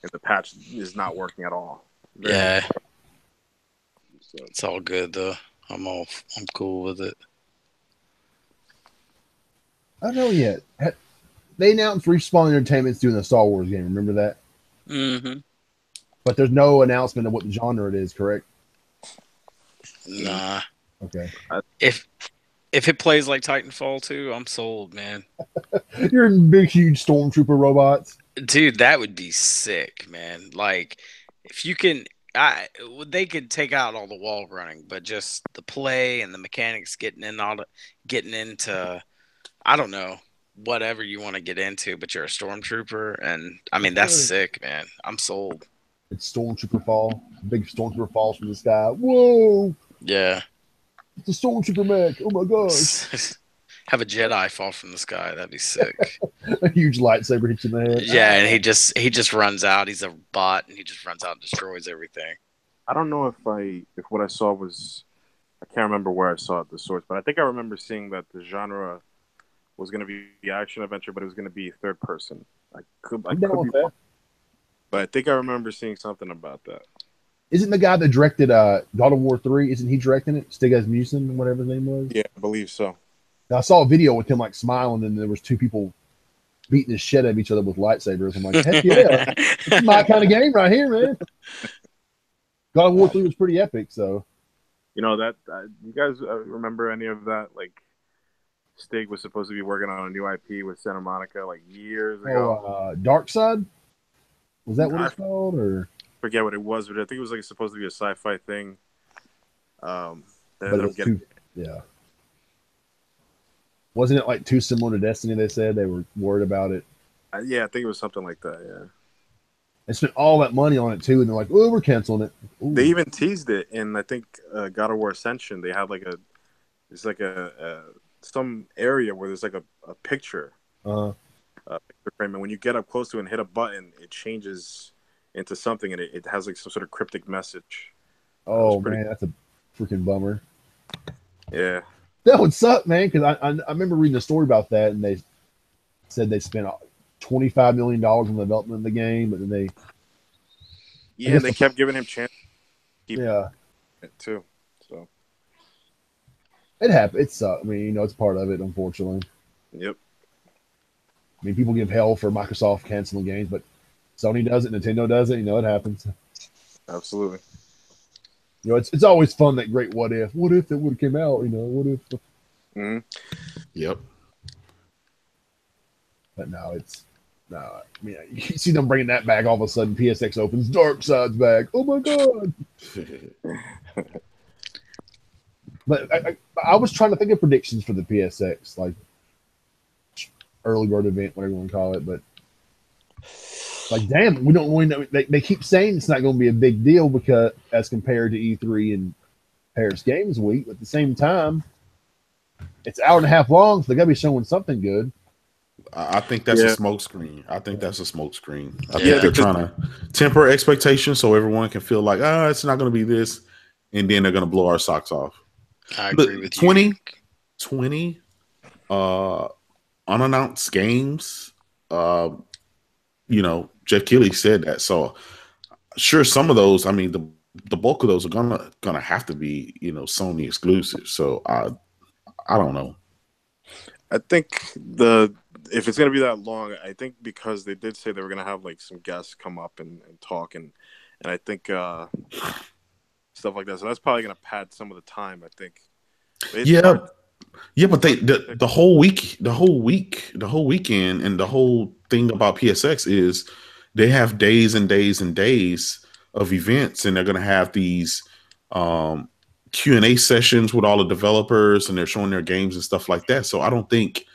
[SPEAKER 4] in the patch is not working at all.
[SPEAKER 3] Yeah. So it's all good though. I'm cool with it.
[SPEAKER 1] I don't know yet. They announced Respawn Entertainment's doing a Star Wars game. Remember that?
[SPEAKER 3] Mm-hmm.
[SPEAKER 1] But there's no announcement of what the genre it is, correct?
[SPEAKER 3] Nah.
[SPEAKER 1] Okay.
[SPEAKER 3] If it plays like Titanfall 2, I'm sold, man.
[SPEAKER 1] You're in big, huge stormtrooper robots.
[SPEAKER 3] Dude, that would be sick, man. Like, if you can, they could take out all the wall running, but just the play and the mechanics getting into, I don't know, whatever you want to get into, but you're a stormtrooper, and I mean that's sick, man. I'm sold.
[SPEAKER 1] It's stormtrooper fall. Big stormtrooper falls from the sky. Whoa!
[SPEAKER 3] Yeah.
[SPEAKER 1] It's a stormtrooper mech. Oh my gosh!
[SPEAKER 3] Have a Jedi fall from the sky. That'd be sick.
[SPEAKER 1] A huge lightsaber hits you in the head.
[SPEAKER 3] Yeah, and he just runs out. He's a bot, and he just runs out and destroys everything.
[SPEAKER 4] I don't know if what I saw was, I can't remember where I saw it, the source, but I think I remember seeing that the genre was going to be the action adventure, but it was going to be third person. I could be wrong, but I think I remember seeing something about that.
[SPEAKER 1] Isn't the guy that directed God of War 3? Isn't he directing it? Stig Asmussen, whatever his name was.
[SPEAKER 4] Yeah, I believe so.
[SPEAKER 1] I saw a video with him like smiling, and there was two people beating the shit out of each other with lightsabers. I'm like, heck yeah, it's my kind of game right here, man. God of War 3 was pretty epic, so.
[SPEAKER 4] That you guys remember any of that? Like, Stig was supposed to be working on a new IP with Santa Monica like years ago.
[SPEAKER 1] Dark Side? Was that what it's called? Or
[SPEAKER 4] forget what it was, but I think it was like supposed to be a sci-fi thing.
[SPEAKER 1] Yeah. Wasn't it like too similar to Destiny? They said they were worried about it.
[SPEAKER 4] Yeah, I think it was something like that. Yeah.
[SPEAKER 1] They spent all that money on it too, and they're like, "Oh, we're canceling it." Ooh.
[SPEAKER 4] They even teased it in, I think, God of War Ascension. They had some area where there's like a picture, picture frame, and when you get up close to it and hit a button, it changes into something, and it has like some sort of cryptic message.
[SPEAKER 1] Oh man, that's a freaking bummer.
[SPEAKER 4] Yeah,
[SPEAKER 1] that would suck, man. Because I remember reading a story about that, and they said they spent $25 million on the development of the game, but then
[SPEAKER 4] they kept giving him chance. It too. So
[SPEAKER 1] it happened. It sucked. I mean, it's part of it, unfortunately.
[SPEAKER 4] Yep.
[SPEAKER 1] I mean, people give hell for Microsoft canceling games, but Sony does it, Nintendo does it. It happens.
[SPEAKER 4] Absolutely.
[SPEAKER 1] It's always fun, that great what if. What if it would have came out? What if?
[SPEAKER 4] Mm-hmm.
[SPEAKER 5] Yep.
[SPEAKER 1] But no, I mean, you see them bringing that back. All of a sudden, PSX opens, Dark Side's back. Oh my god! But I was trying to think of predictions for the PSX, like early bird event, whatever you want to call it. But like, damn, we don't really know. They keep saying it's not going to be a big deal because as compared to E3 and Paris Games Week, but at the same time, it's an hour and a half long, so they got to be showing something good.
[SPEAKER 5] I think that's a smokescreen. I think think they're trying to temper expectations so everyone can feel like, it's not going to be this, and then they're going to blow our socks off.
[SPEAKER 3] I agree with you.
[SPEAKER 5] 20 unannounced games. Jeff Keighley said that. So sure, some of those, I mean, the bulk of those are gonna have to be, Sony exclusive. So I don't know.
[SPEAKER 4] I think if it's gonna be that long, I think because they did say they were gonna have like some guests come up and talk and I think stuff like that. So that's probably gonna pad some of the time, I think.
[SPEAKER 5] But the whole weekend, and the whole thing about PSX is they have days and days and days of events, and they're going to have these Q&A sessions with all the developers, and they're showing their games and stuff like that. So I don't think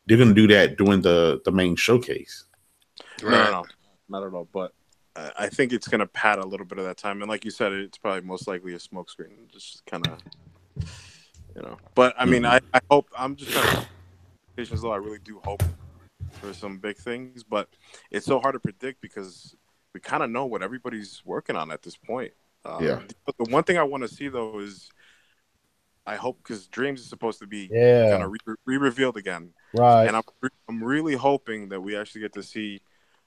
[SPEAKER 5] they're going to do that during the main showcase.
[SPEAKER 4] Right. No, not at all. But I think it's going to pad a little bit of that time, and like you said, it's probably most likely a smokescreen, just kind of You know, but I mean, I hope I'm just trying to. Though I really do hope for some big things, but it's so hard to predict because we kind of know what everybody's working on at this point. But the one thing I want to see though is I hope because Dreams is supposed to be kind of re-revealed again,
[SPEAKER 1] right?
[SPEAKER 4] And I'm really hoping that we actually get to see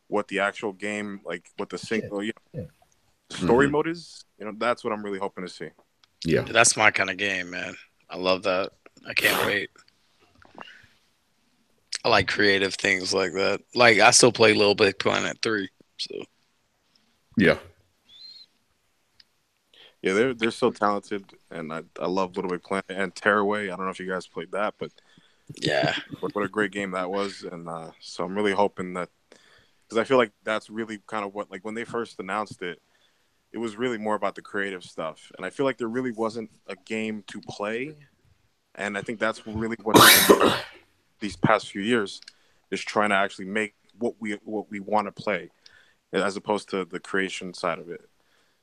[SPEAKER 4] what the actual game, like what the single, story mode is. You know, that's what I'm really hoping to see.
[SPEAKER 5] Yeah,
[SPEAKER 3] that's my kind of game, man. I love that. I can't wait. I like creative things like that. Like I still play Little Big Planet 3. So
[SPEAKER 5] yeah.
[SPEAKER 4] Yeah, they're so talented, and I love Little Big Planet and Tearaway. I don't know if you guys played that, but
[SPEAKER 3] yeah,
[SPEAKER 4] what a great game that was. And so I'm really hoping that because I feel like that's really kind of what, like when they first announced it, it was really more about the creative stuff, and I feel like there really wasn't a game to play, and I think that's really what these past few years is trying to actually make what we want to play, as opposed to the creation side of it.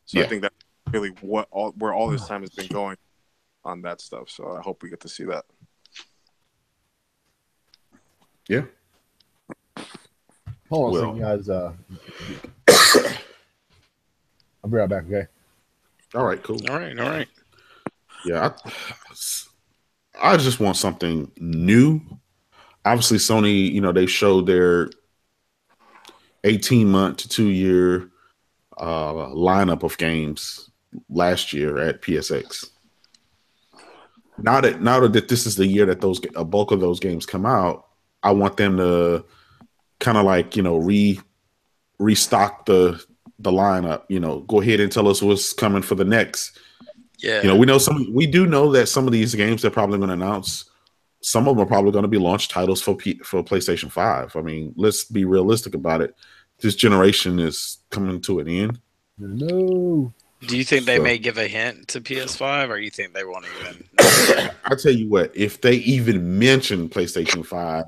[SPEAKER 4] So I think that's really where all this time has been going on that stuff. So I hope we get to see that.
[SPEAKER 5] Yeah.
[SPEAKER 1] Hold on a second, guys. I'll be right back, okay?
[SPEAKER 5] All right, cool.
[SPEAKER 3] All right.
[SPEAKER 5] Yeah, I just want something new. Obviously, Sony, they showed their 18-month to 2-year lineup of games last year at PSX. Now that this is the year that a bulk of those games come out, I want them to kind of like restock the lineup. Go ahead and tell us what's coming for the next.
[SPEAKER 3] Yeah,
[SPEAKER 5] we do know that some of these games they're probably going to announce. Some of them are probably going to be launch titles for PlayStation 5. I mean, let's be realistic about it. This generation is coming to an end.
[SPEAKER 1] No.
[SPEAKER 3] Do you think they may give a hint to PS5, or you think they won't even?
[SPEAKER 5] I tell you what, if they even mention PlayStation 5,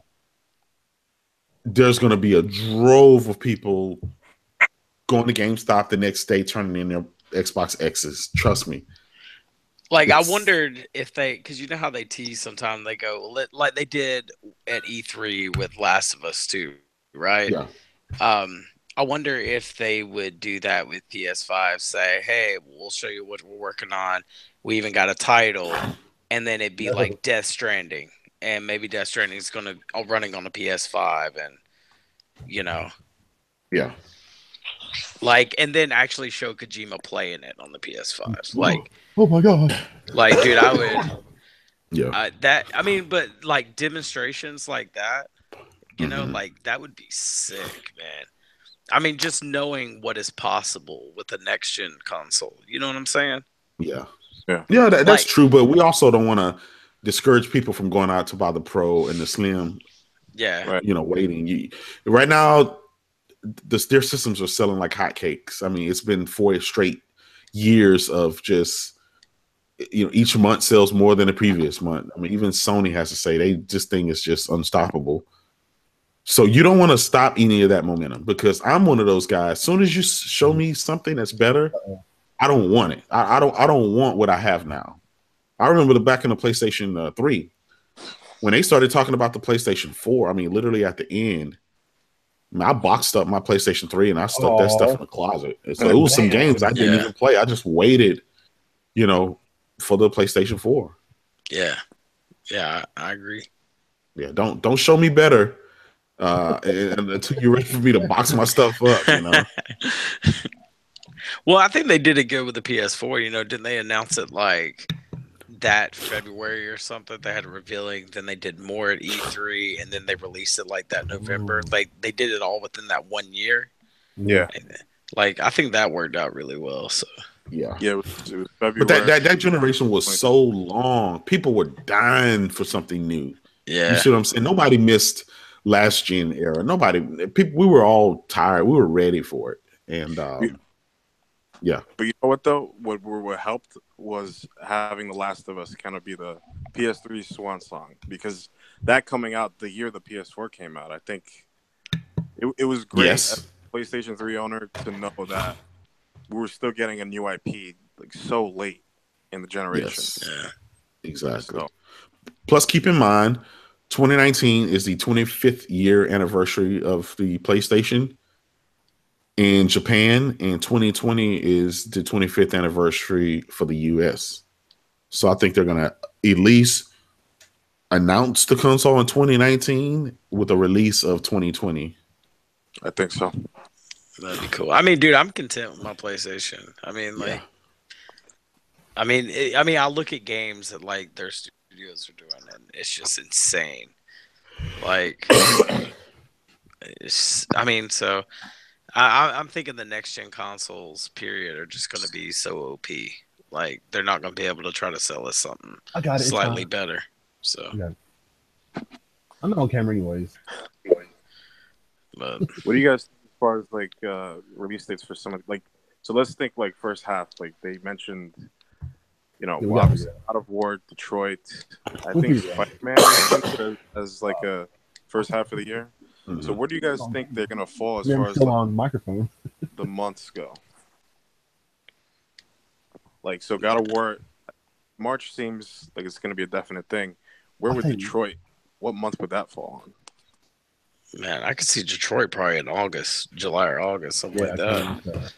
[SPEAKER 5] there's going to be a drove of people going to GameStop the next day, turning in their Xbox X's. Trust me.
[SPEAKER 3] Like, I wondered if because you know how they tease sometimes, they go, like they did at E3 with Last of Us 2, right?
[SPEAKER 5] Yeah.
[SPEAKER 3] I wonder if they would do that with PS5, say, hey, we'll show you what we're working on. We even got a title. And then it'd be like Death Stranding. And maybe Death Stranding is running on a PS5 and,
[SPEAKER 5] Yeah.
[SPEAKER 3] Like, and then actually show Kojima playing it on the PS5. Like,
[SPEAKER 1] oh my god!
[SPEAKER 3] Like, dude, I would.
[SPEAKER 5] Yeah.
[SPEAKER 3] But like demonstrations like that, like that would be sick, man. I mean, just knowing what is possible with the next gen console. You know what I'm saying?
[SPEAKER 5] Yeah. Yeah. That's true, but we also don't want to discourage people from going out to buy the Pro and the Slim.
[SPEAKER 3] Yeah.
[SPEAKER 4] Right.
[SPEAKER 5] Waiting. Right now, their systems are selling like hotcakes. I mean, it's been 4 straight years of just, each month sells more than the previous month. I mean, even Sony has to say this thing is just unstoppable. So you don't want to stop any of that momentum, because I'm one of those guys. As soon as you show me something that's better, I don't want it. I don't want what I have now. I remember back in the PlayStation 3, when they started talking about the PlayStation 4. I mean, literally at the end, I boxed up my PlayStation 3 and I stuck that stuff in the closet. So it was some games I didn't even play. I just waited, for the PlayStation 4.
[SPEAKER 3] Yeah. Yeah, I agree.
[SPEAKER 5] Yeah, don't show me better until you're ready for me to box my stuff up,
[SPEAKER 3] Well, I think they did it good with the PS4, didn't they announce it like that February or something? They had a revealing, then they did more at E3, and then they released it like that November. Like they did it all within that 1 year.
[SPEAKER 4] Yeah.
[SPEAKER 3] And, like, I think that worked out really well. So
[SPEAKER 5] yeah.
[SPEAKER 4] It was February.
[SPEAKER 5] But that generation was so long. People were dying for something new.
[SPEAKER 3] Yeah.
[SPEAKER 5] You see what I'm saying? Nobody missed last gen era. We were all tired. We were ready for it. And yeah.
[SPEAKER 4] But you know what though? What helped was having The Last of Us kind of be the PS3 swan song, because that coming out the year the PS4 came out, I think it was great as a PlayStation 3 owner to know that we were still getting a new IP like so late in the generation.
[SPEAKER 5] Yes. Exactly.
[SPEAKER 4] So,
[SPEAKER 5] Plus, keep in mind, 2019 is the 25th year anniversary of the PlayStation in Japan, and 2020 is the 25th anniversary for the US. So I think they're going to at least announce the console in 2019 with a release of 2020.
[SPEAKER 4] I think so.
[SPEAKER 3] That'd be cool. I mean, dude, I'm content with my PlayStation. I mean, like, I look at games that like their studios are doing, and it's just insane. Like, so I'm thinking the next gen consoles, period, are just going to be so OP. Like, they're not going to be able to try to sell us something slightly better. So,
[SPEAKER 1] I'm not on camera anyways.
[SPEAKER 3] But
[SPEAKER 4] what do you guys think as far as like release dates for some like? So let's think like first half. Like they mentioned, obviously God of War, Detroit. I think Spider-Man as like a first half of the year. Mm-hmm. So where do you guys think they're gonna fall as far as
[SPEAKER 1] still on microphone?
[SPEAKER 4] The months go? Like, so God of War, March seems like it's gonna be a definite thing. Where would Detroit? What month would that fall on?
[SPEAKER 3] Man, I could see Detroit probably in August, July or August, something like that.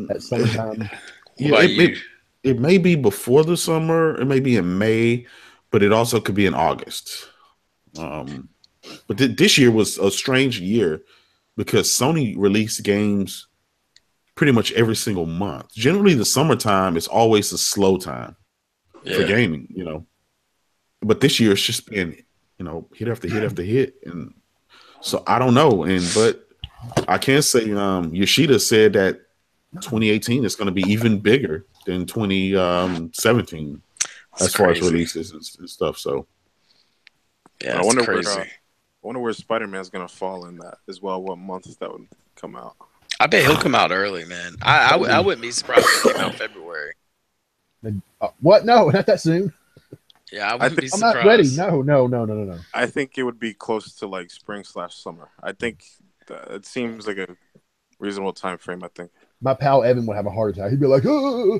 [SPEAKER 1] At summertime.
[SPEAKER 5] It may be before the summer. It may be in May, but it also could be in August. But this year was a strange year because Sony released games pretty much every single month. Generally, the summertime is always a slow time for gaming, But this year it's just been, hit after hit after hit, and so I don't know. But I can say Yoshida said that 2018 is going to be even bigger than 2017 as far as releases and stuff. So
[SPEAKER 3] yeah, I wonder crazy.
[SPEAKER 4] Where Spider-Man's going to fall in that as well. What months that would come out?
[SPEAKER 3] I bet he'll come out early, man. I wouldn't be surprised if it came out February.
[SPEAKER 1] What? No, not that soon.
[SPEAKER 3] Yeah, I wouldn't be surprised.
[SPEAKER 1] I'm not ready. No.
[SPEAKER 4] I think it would be close to like spring/summer. I think it seems like a reasonable time frame. I think
[SPEAKER 1] my pal Evan would have a heart attack. He'd be like, "Oh."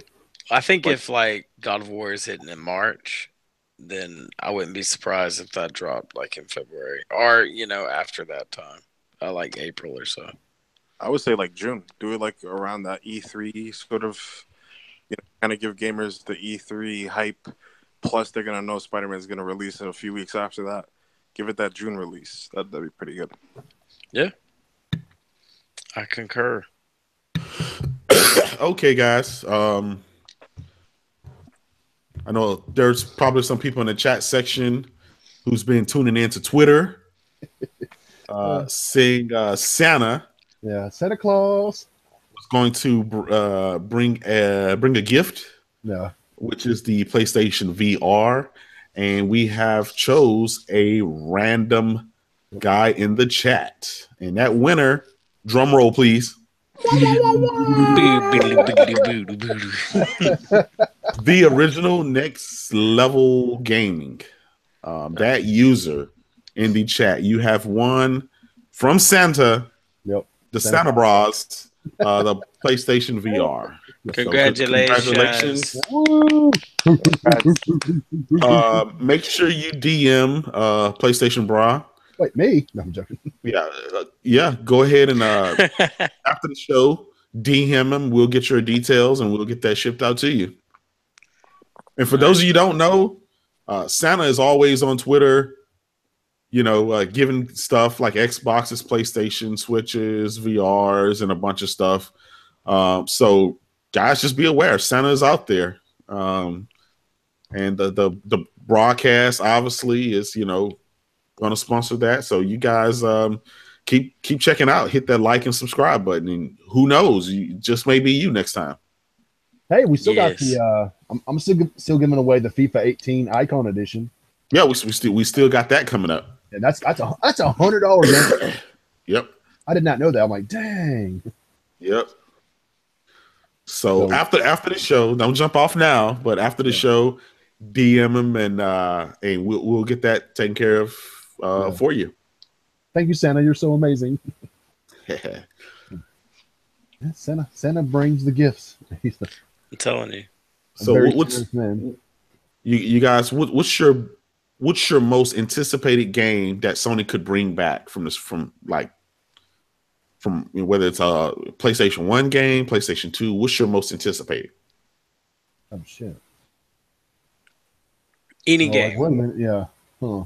[SPEAKER 3] I think if like God of War is hitting in March, then I wouldn't be surprised if that dropped like in February or after that time, like April or so.
[SPEAKER 4] I would say like June. Do it like around that E3 sort of, kind of give gamers the E3 hype. Plus, they're gonna know Spider-Man is gonna release in a few weeks after that. Give it that June release. That'd be pretty good.
[SPEAKER 3] Yeah, I concur.
[SPEAKER 5] Okay, guys. I know there's probably some people in the chat section who's been tuning into Twitter, saying Santa.
[SPEAKER 1] Yeah, Santa Claus
[SPEAKER 5] was going to bring a gift.
[SPEAKER 1] Yeah.
[SPEAKER 5] Which is the PlayStation VR, and we have chose a random guy in the chat, and that winner, drum roll please, the original Next Level Gaming. That user in the chat, you have won from Santa.
[SPEAKER 1] Yep.
[SPEAKER 5] The Santa Bras, the PlayStation VR.
[SPEAKER 3] Congratulations.
[SPEAKER 5] Make sure you DM PlayStation Brah.
[SPEAKER 1] Wait, me? No, I'm joking.
[SPEAKER 5] Yeah. Go ahead and after the show, DM him. We'll get your details and we'll get that shipped out to you. And for those of you who don't know, Santa is always on Twitter, giving stuff like Xboxes, PlayStation, Switches, VRs, and a bunch of stuff. So guys, just be aware, Santa's out there. And the BRAHcast obviously is, going to sponsor that. So you guys keep checking out, hit that like and subscribe button, and who knows, just may be you next time.
[SPEAKER 1] Hey, we still got the I'm still giving away the FIFA 18 Icon Edition.
[SPEAKER 5] Yeah, we still got that coming up.
[SPEAKER 1] And that's $100 game.
[SPEAKER 5] Yep.
[SPEAKER 1] I did not know that. I'm like, dang.
[SPEAKER 5] Yep. So after the show, don't jump off now, but after the show, DM him and we'll get that taken care of for you.
[SPEAKER 1] Thank you, Santa. You're so amazing. Santa brings the gifts.
[SPEAKER 3] I'm telling you.
[SPEAKER 5] So You guys, what's your most anticipated game that Sony could bring back from whether it's a PlayStation 1 game, PlayStation 2? What's your most anticipated?
[SPEAKER 1] Oh shit.
[SPEAKER 3] Any game.
[SPEAKER 1] Wait a minute, yeah. Huh.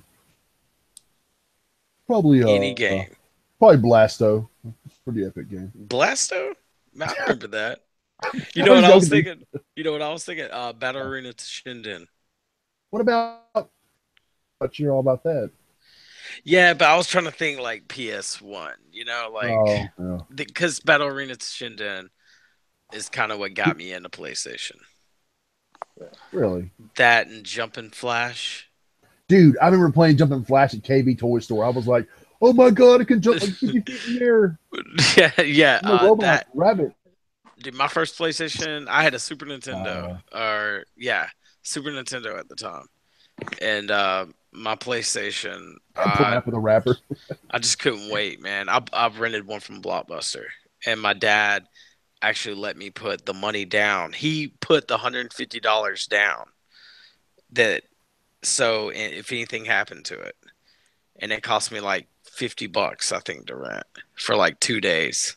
[SPEAKER 1] Probably
[SPEAKER 3] Any game.
[SPEAKER 1] Probably Blasto. Pretty epic game.
[SPEAKER 3] Blasto? I remember that. You know what I was thinking? Battle Arena Shinden.
[SPEAKER 1] What about? But you're all about that.
[SPEAKER 3] Yeah, but I was trying to think like PS1. You know, like because Battle Arena Shinden is kind of what got me into PlayStation.
[SPEAKER 1] Really?
[SPEAKER 3] That and Jumpin' Flash.
[SPEAKER 1] Dude, I remember playing Jumpin' Flash at KB Toy Store. I was like, "Oh my god, I can jump like 50 feet in the air!"
[SPEAKER 3] Yeah.
[SPEAKER 1] That rabbit.
[SPEAKER 3] Dude, my first PlayStation, I had a Super Nintendo, Super Nintendo at the time, and my PlayStation.
[SPEAKER 1] I with a wrapper.
[SPEAKER 3] I just couldn't wait, man. I rented one from Blockbuster, and my dad actually let me put the money down. He put the $150 down. So if anything happened to it, and it cost me like $50, I think, to rent for like 2 days.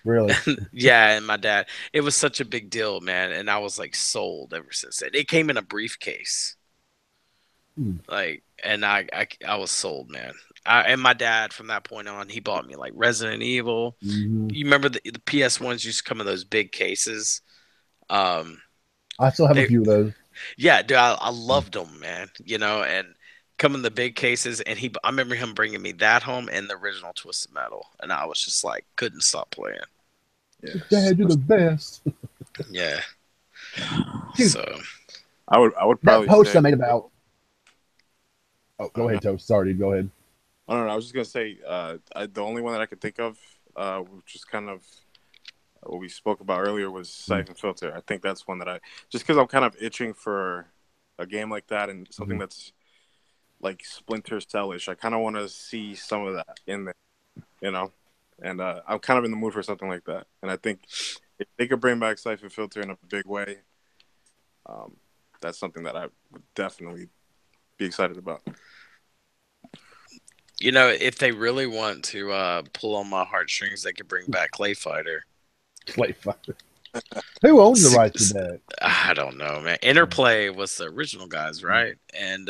[SPEAKER 1] Really?
[SPEAKER 3] Yeah, and my dad, it was such a big deal, man, and I was like sold ever since then. It came in a briefcase, like, and I was sold, man. And my dad, from that point on, he bought me like Resident Evil.
[SPEAKER 1] Mm-hmm.
[SPEAKER 3] You remember the PS1s used to come in those big cases.
[SPEAKER 1] I still have a few of those.
[SPEAKER 3] Yeah, dude, I loved them, man. You know, and come in the big cases, and I remember him bringing me that home and the original Twisted Metal, and I was just like, couldn't stop playing.
[SPEAKER 1] Yeah. Dad, you're the best.
[SPEAKER 3] Yeah.
[SPEAKER 1] Dude,
[SPEAKER 3] so
[SPEAKER 4] I would probably
[SPEAKER 1] that post I made about. Oh, go ahead, Toast. Sorry, dude. Go ahead.
[SPEAKER 4] I was just gonna say the only one that I could think of, which is kind of what we spoke about earlier, was Siphon Filter. I think that's one that just because I'm kind of itching for a game like that and something that's like Splinter Cell-ish. I kind of want to see some of that in there, you know. And I'm kind of in the mood for something like that. And I think if they could bring back Siphon Filter in a big way, that's something that I would definitely be excited about.
[SPEAKER 3] You know, if they really want to pull on my heartstrings, they could bring back Clay Fighter.
[SPEAKER 1] Clay Fighter. Who owns the rights to that?
[SPEAKER 3] I don't know, man. Interplay was the original guys, right? And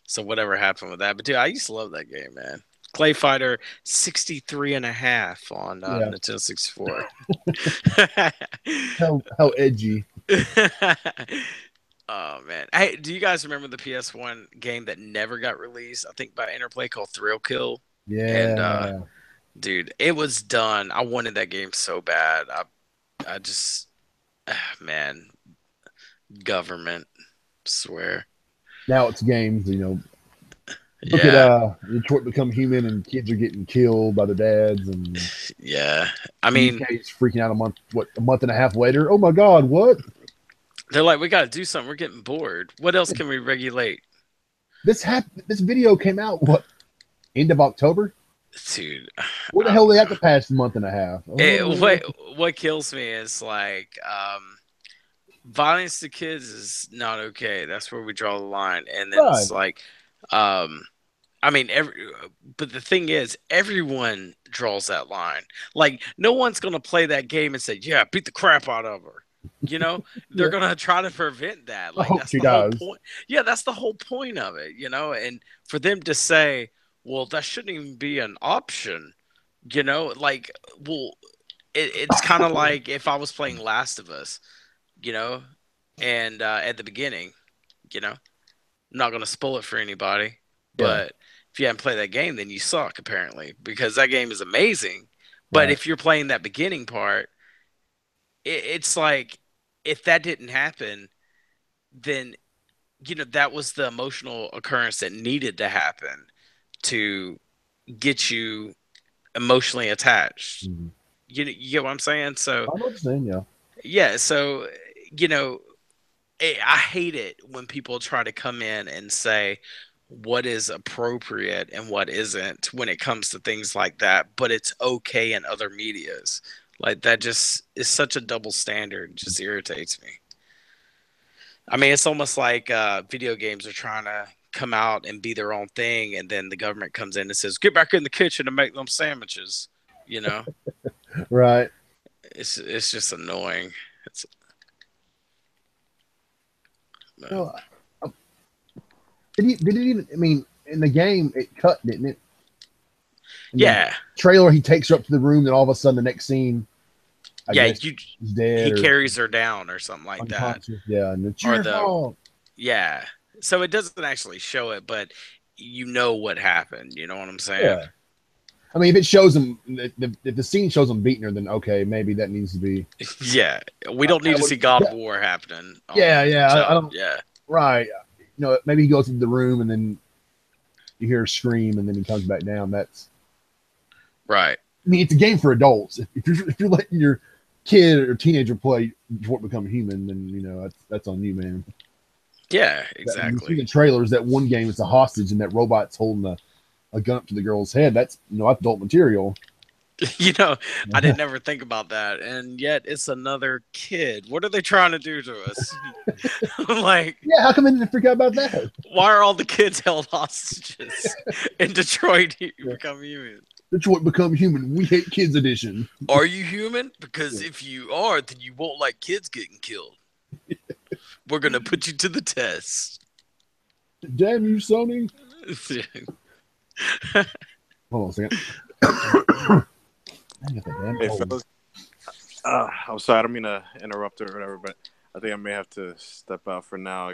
[SPEAKER 3] so whatever happened with that. But dude, I used to love that game, man. Clay Fighter 63.5 on Nintendo 64.
[SPEAKER 1] how edgy.
[SPEAKER 3] Oh man. Hey, do you guys remember the PS1 game that never got released? I think by Interplay, called Thrill Kill.
[SPEAKER 1] Yeah.
[SPEAKER 3] And dude, it was done. I wanted that game so bad. I just man, government, swear.
[SPEAKER 1] Now it's games, you know. Look at Detroit Become Human, and kids are getting killed by the dads, and
[SPEAKER 3] I mean,
[SPEAKER 1] UK's freaking out a month and a half later. Oh my God, what?
[SPEAKER 3] They're like, we got to do something. We're getting bored. What else can we regulate?
[SPEAKER 1] This video came out end of October,
[SPEAKER 3] dude.
[SPEAKER 1] Where the hell they have to pass a month and a half?
[SPEAKER 3] What kills me is like violence to kids is not okay. That's where we draw the line, and then it's like. I mean, but the thing is, everyone draws that line. Like, no one's gonna play that game and say, "Yeah, beat the crap out of her." You know, they're gonna try to prevent that. Like, that's the whole point. Yeah, that's the whole point of it. You know, and for them to say, "Well, that shouldn't even be an option," you know, like, well, it's kind of like if I was playing Last of Us, you know, and at the beginning, you know, I'm not gonna spoil it for anybody, but if you haven't played that game, then you suck, apparently, because that game is amazing. But if you're playing that beginning part, it's like, if that didn't happen, then, you know, that was the emotional occurrence that needed to happen to get you emotionally attached. Mm-hmm. You get what I'm saying? So
[SPEAKER 1] I know what you're saying, yeah.
[SPEAKER 3] Yeah, so, you know, I hate it when people try to come in and say what is appropriate and what isn't when it comes to things like that, but it's okay in other medias. Like, that just is such a double standard. It just irritates me. I mean, it's almost like video games are trying to come out and be their own thing, and then the government comes in and says, "Get back in the kitchen and make them sandwiches." You know,
[SPEAKER 1] Right.
[SPEAKER 3] it's just annoying. It's
[SPEAKER 1] No, did it even? I mean, in the game, it cut, didn't it? In
[SPEAKER 3] yeah,
[SPEAKER 1] the trailer, he takes her up to the room, then all of a sudden, the next scene, I guess
[SPEAKER 3] he's
[SPEAKER 1] dead.
[SPEAKER 3] He carries her down or something like that.
[SPEAKER 1] Yeah, and it's
[SPEAKER 3] Or
[SPEAKER 1] your fault.
[SPEAKER 3] Yeah, so it doesn't actually show it, but you know what happened. You know what I'm saying?
[SPEAKER 1] Yeah. I mean, if it shows him, if the scene shows him beating her, then okay, maybe that needs to be.
[SPEAKER 3] Yeah, we don't need to see God of War happening.
[SPEAKER 1] Yeah, I don't.
[SPEAKER 3] Yeah,
[SPEAKER 1] right. Maybe he goes into the room and then you hear her scream, and then he comes back down. That's
[SPEAKER 3] right.
[SPEAKER 1] I mean, it's a game for adults. If you're letting your kid or teenager play Detroit Become Human, then that's on you, man.
[SPEAKER 3] Yeah, exactly.
[SPEAKER 1] You see the trailers. That one game is a hostage, and that robot's holding a gun up to the girl's head. That's adult material.
[SPEAKER 3] I didn't ever think about that, and yet it's another kid. What are they trying to do to us? Like,
[SPEAKER 1] yeah, how come I didn't forget about that?
[SPEAKER 3] Why are all the kids held hostages in Detroit Become Human?
[SPEAKER 1] Detroit Become Human. We Hate Kids edition.
[SPEAKER 3] Are you human? Because if you are, then you won't like kids getting killed. We're gonna put you to the test.
[SPEAKER 1] Damn you, Sony. Hold on a second.
[SPEAKER 4] Hey, fellas. I'm sorry, I don't mean to interrupt or whatever, but I think I may have to step out for now.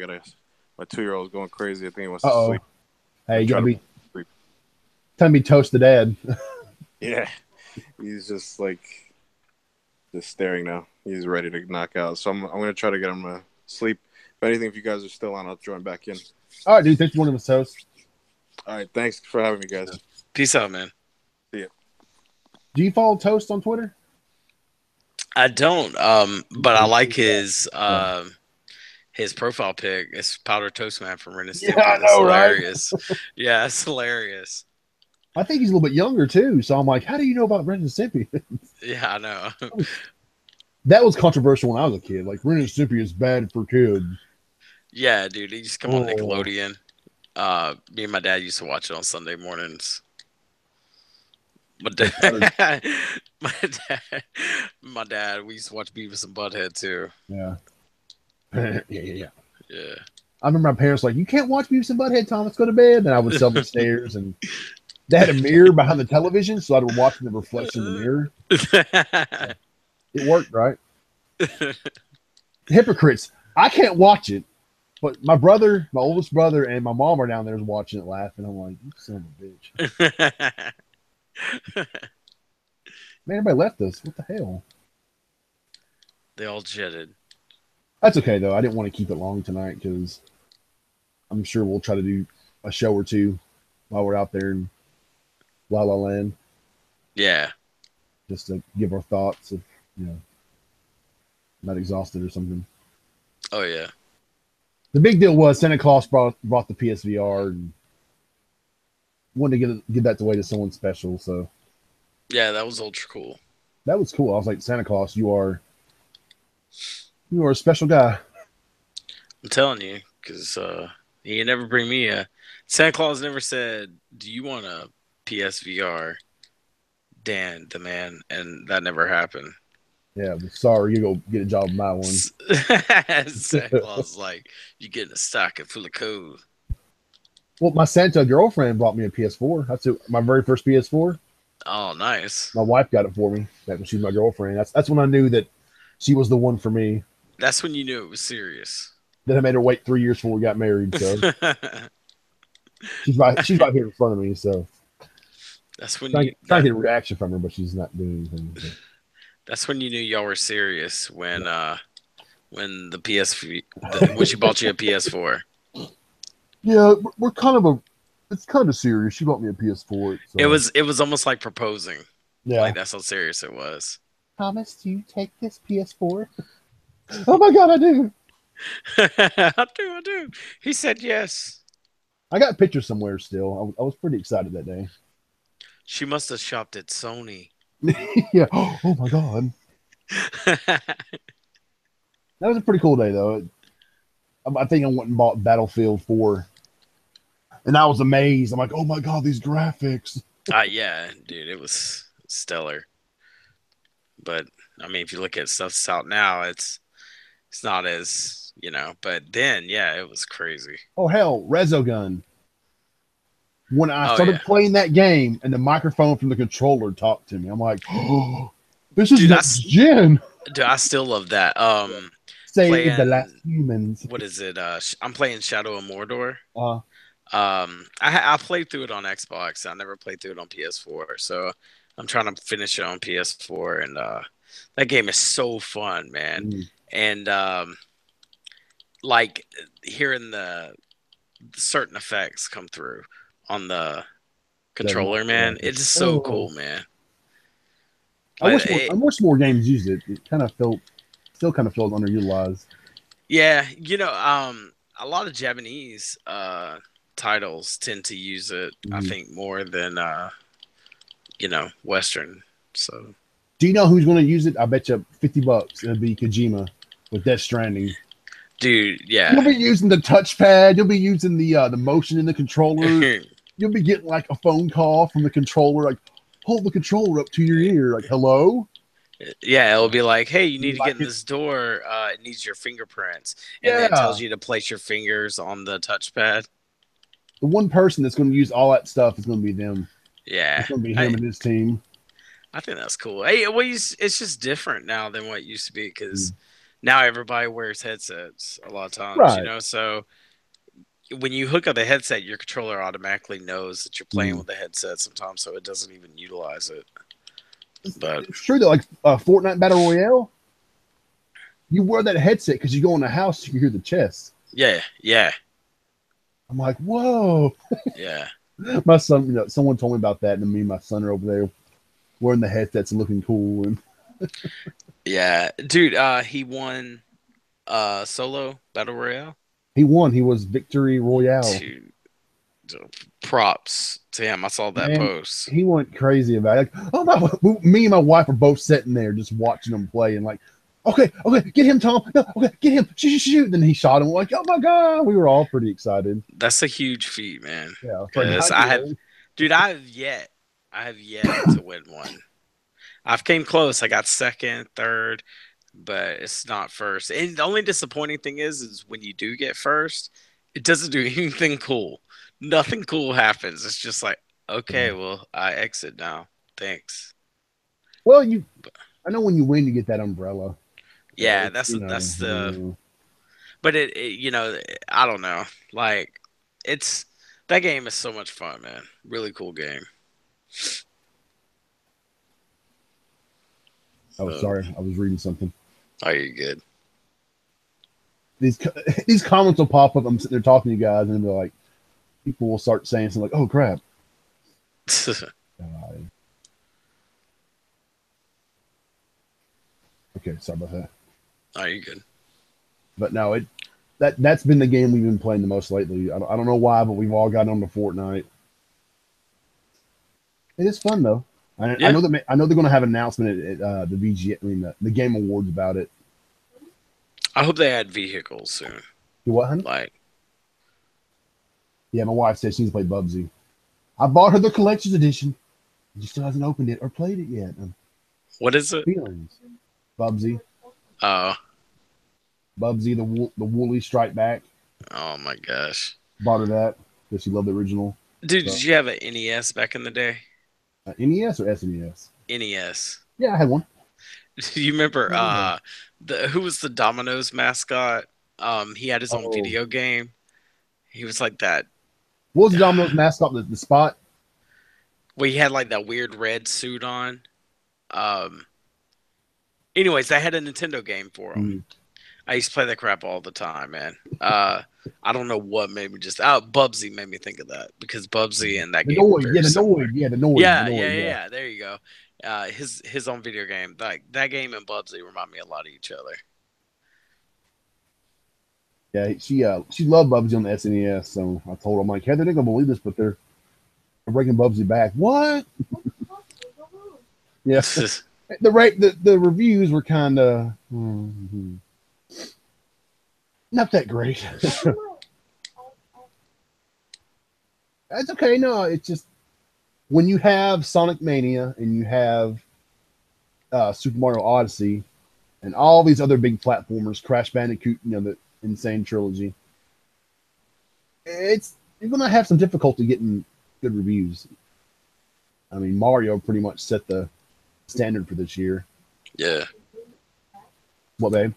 [SPEAKER 4] My 2-year-old's going crazy. I think he wants to sleep.
[SPEAKER 1] Hey, you gotta be time to be toast to dad.
[SPEAKER 4] Yeah, he's just staring now. He's ready to knock out. So I'm gonna try to get him to sleep. If anything, if you guys are still on, I'll join back in.
[SPEAKER 1] All right, dude. Thanks for joining us, toast.
[SPEAKER 4] All right, thanks for having me, guys.
[SPEAKER 3] Peace out, man.
[SPEAKER 4] See ya.
[SPEAKER 1] Do you follow Toast on Twitter?
[SPEAKER 3] I don't, but I like his profile pic. It's Powder Toast Man from Ren and Stimpy.
[SPEAKER 1] Yeah, I know,
[SPEAKER 3] hilarious. Right? Yeah, it's hilarious.
[SPEAKER 1] I think he's a little bit younger too, so I'm like, how do you know about Ren and Stimpy?
[SPEAKER 3] Yeah, I know.
[SPEAKER 1] That was controversial when I was a kid. Like, Ren and Stimpy is bad for kids.
[SPEAKER 3] Yeah, dude, he used to come on Nickelodeon. Me and my dad used to watch it on Sunday mornings. My dad, we used to watch Beavis and Butthead too.
[SPEAKER 1] Yeah. Yeah.
[SPEAKER 3] I
[SPEAKER 1] remember my parents like, you can't watch Beavis and Butthead, Tom. Let's go to bed. And I would sit upstairs, and they had a mirror behind the television, so I would watch the reflection in the mirror. It worked, right? Hypocrites. I can't watch it, but my brother, my oldest brother, and my mom are down there watching it, laughing. I'm like, you son of a bitch. Man, everybody left us. What the hell?
[SPEAKER 3] They all jetted.
[SPEAKER 1] That's okay, though. I didn't want to keep it long tonight because I'm sure we'll try to do a show or two while we're out there in La La Land.
[SPEAKER 3] Yeah.
[SPEAKER 1] Just to give our thoughts if, not exhausted or something.
[SPEAKER 3] Oh, yeah.
[SPEAKER 1] The big deal was Santa Claus brought the PSVR and wanted to give that away to someone special. So
[SPEAKER 3] yeah, that was ultra cool.
[SPEAKER 1] That was cool. I was like, Santa Claus, you are a special guy.
[SPEAKER 3] I'm telling you, because he never bring me a Santa Claus never said, "Do you want a PSVR?" Dan, the man, and that never happened.
[SPEAKER 1] Yeah, but sorry, you go get a job in my one.
[SPEAKER 3] Santa Claus is like, you getting a stocking full of code.
[SPEAKER 1] Well, my Santa girlfriend brought me a PS4. That's my very first PS4.
[SPEAKER 3] Oh, nice.
[SPEAKER 1] My wife got it for me. That when she's my girlfriend. That's when I knew that she was the one for me.
[SPEAKER 3] That's when you knew it was serious.
[SPEAKER 1] Then I made her wait 3 years before we got married. So she's right here in front of me. So
[SPEAKER 3] that's when
[SPEAKER 1] trying to get a reaction from her, but she's not doing anything. So.
[SPEAKER 3] That's when you knew y'all were serious when the when she bought you a PS4.
[SPEAKER 1] Yeah, it's kind of serious. She bought me a PS4. So.
[SPEAKER 3] It was almost like proposing.
[SPEAKER 1] Yeah,
[SPEAKER 3] like that's how serious it was.
[SPEAKER 1] Thomas, do you take this PS4? Oh my God, I do.
[SPEAKER 3] I do. He said yes.
[SPEAKER 1] I got pictures somewhere still. I was pretty excited that day.
[SPEAKER 3] She must have shopped at Sony.
[SPEAKER 1] Yeah. Oh my God. That was a pretty cool day, though. I think I went and bought Battlefield 4, and I was amazed. I'm like, oh my god, these graphics.
[SPEAKER 3] Yeah, dude, it was stellar. But I mean, if you look at stuff that's out now, it's not as, you know. But then, yeah, it was crazy.
[SPEAKER 1] Oh hell, Resogun. When I
[SPEAKER 3] Oh,
[SPEAKER 1] started
[SPEAKER 3] yeah.
[SPEAKER 1] playing that game, and the microphone from the controller talked to me, I'm like, oh, this is
[SPEAKER 3] Dude,
[SPEAKER 1] next gen.
[SPEAKER 3] Dude, I still love that.
[SPEAKER 1] Save the last humans.
[SPEAKER 3] What is it? I'm playing Shadow of Mordor.
[SPEAKER 1] Uh,
[SPEAKER 3] I played through it on Xbox. I never played through it on PS4, so I'm trying to finish it on PS4, and that game is so fun, man. And like hearing the certain effects come through on the controller, man, it's just so cool, man.
[SPEAKER 1] I wish more games used it. It kind of still kind of felt underutilized.
[SPEAKER 3] Yeah, you know, a lot of Japanese titles tend to use it. I think more than you know, Western. So,
[SPEAKER 1] do you know who's going to use it? I bet you $50 it'll be Kojima with Death Stranding.
[SPEAKER 3] Dude, yeah,
[SPEAKER 1] you'll be using the touchpad. You'll be using the motion in the controller. You'll be getting like a phone call from the controller, like hold the controller up to your ear, like hello.
[SPEAKER 3] Yeah, it'll be like, hey, you need to get in this door. It needs your fingerprints, and then it tells you to place your fingers on the touchpad.
[SPEAKER 1] The one person that's going to use all that stuff is going to be them.
[SPEAKER 3] Yeah,
[SPEAKER 1] it's going to be him and his team.
[SPEAKER 3] I think that's cool. Hey, well, it's just different now than what it used to be because now everybody wears headsets a lot of times,
[SPEAKER 1] right.
[SPEAKER 3] You know. So when you hook up the headset, your controller automatically knows that you're playing with the headset sometimes, so it doesn't even utilize it. But
[SPEAKER 1] it's true that like Fortnite Battle Royale, you wear that headset because you go in the house, you can hear the chest.
[SPEAKER 3] Yeah.
[SPEAKER 1] I'm like, whoa.
[SPEAKER 3] Yeah.
[SPEAKER 1] My son, you know, someone told me about that, and me and my son are over there wearing the headsets and looking cool. And
[SPEAKER 3] yeah, dude, he won solo Battle Royale.
[SPEAKER 1] He won. He was Victory Royale.
[SPEAKER 3] Dude, props to him. I saw that post.
[SPEAKER 1] He went crazy about it. Like, oh, me and my wife are both sitting there just watching him play and like, okay, get him, Tom. No, okay, get him. Shoot. Then he shot him. We're like, oh my god, we were all pretty excited.
[SPEAKER 3] That's a huge feat, man.
[SPEAKER 1] Yeah,
[SPEAKER 3] I have yet to win one. I've came close. I got second, third, but it's not first. And the only disappointing thing is when you do get first, it doesn't do anything cool. Nothing cool happens. It's just like, okay, well, I exit now. Thanks.
[SPEAKER 1] Well, I know when you win, you get that umbrella.
[SPEAKER 3] Yeah, that's the. But it, you know, I don't know. Like, that game is so much fun, man. Really cool game.
[SPEAKER 1] Oh, sorry, I was reading something.
[SPEAKER 3] Oh, you're good.
[SPEAKER 1] These comments will pop up. I'm sitting there talking to you guys, and they'll be like, people will start saying something like, "Oh crap." Okay, sorry about that.
[SPEAKER 3] Oh, you're good.
[SPEAKER 1] But no, that's been the game we've been playing the most lately. I don't know why, but we've all gotten on to Fortnite. It is fun though. I know they're going to have an announcement at the VG. I mean, the Game Awards about it.
[SPEAKER 3] I hope they add vehicles soon.
[SPEAKER 1] Do what, honey?
[SPEAKER 3] Like,
[SPEAKER 1] yeah, my wife says she needs to play Bubsy. I bought her the collector's edition. She still hasn't opened it or played it yet.
[SPEAKER 3] What is it?
[SPEAKER 1] Feelings. Bubsy.
[SPEAKER 3] Oh.
[SPEAKER 1] Bubsy, the woolly striped back.
[SPEAKER 3] Oh my gosh.
[SPEAKER 1] Bought her that because she loved the original.
[SPEAKER 3] Dude, did you have an NES back in the day?
[SPEAKER 1] NES or SNES?
[SPEAKER 3] NES.
[SPEAKER 1] Yeah, I had one.
[SPEAKER 3] Do you remember who was the Domino's mascot? He had his own video game. He was like that.
[SPEAKER 1] What was the Domino's mascot? The Spot?
[SPEAKER 3] Well, he had like that weird red suit on. Anyways, they had a Nintendo game for him. I used to play that crap all the time, man. I don't know what made me Bubsy made me think of that because Bubsy and that game.
[SPEAKER 1] The noise.
[SPEAKER 3] Yeah. There you go. His own video game, like that game and Bubsy remind me a lot of each other.
[SPEAKER 1] Yeah, she loved Bubsy on the SNES, so I told her, I'm like, hey, they're not gonna believe this, but they're bringing Bubsy back. What? Yeah. The reviews were kind of. Not that great. That's okay. No, it's just when you have Sonic Mania and you have Super Mario Odyssey and all these other big platformers, Crash Bandicoot, the insane trilogy. You're gonna have some difficulty getting good reviews. I mean, Mario pretty much set the standard for this year.
[SPEAKER 3] Yeah.
[SPEAKER 1] What, babe?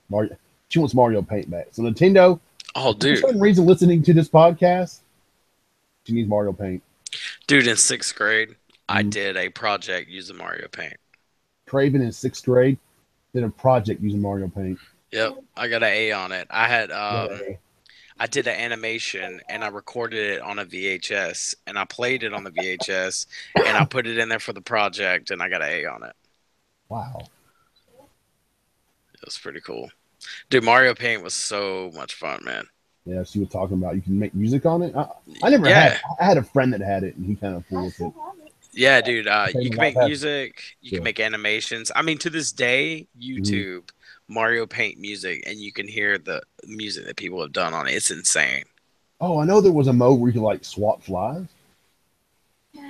[SPEAKER 1] Mario. She wants Mario Paint back. So Nintendo.
[SPEAKER 3] Oh, dude.
[SPEAKER 1] For some reason, listening to this podcast, she needs Mario Paint.
[SPEAKER 3] Dude, in 6th grade, I did a project using Mario Paint.
[SPEAKER 1] Craven in 6th grade did a project using Mario Paint.
[SPEAKER 3] Yep, I got an A on it. I had I did an animation and I recorded it on a VHS and I played it on the VHS and I put it in there for the project and I got an A on it.
[SPEAKER 1] Wow.
[SPEAKER 3] It was pretty cool. Dude, Mario Paint was so much fun, man.
[SPEAKER 1] Yeah, she was talking about you can make music on it. I never had. I had a friend that had it and he kind of fooled with it.
[SPEAKER 3] Yeah, dude. You can make music. You can make animations. I mean, to this day, YouTube, Mario Paint music, and you can hear the music that people have done on it. It's insane.
[SPEAKER 1] Oh, I know there was a mode where you could like swap flies.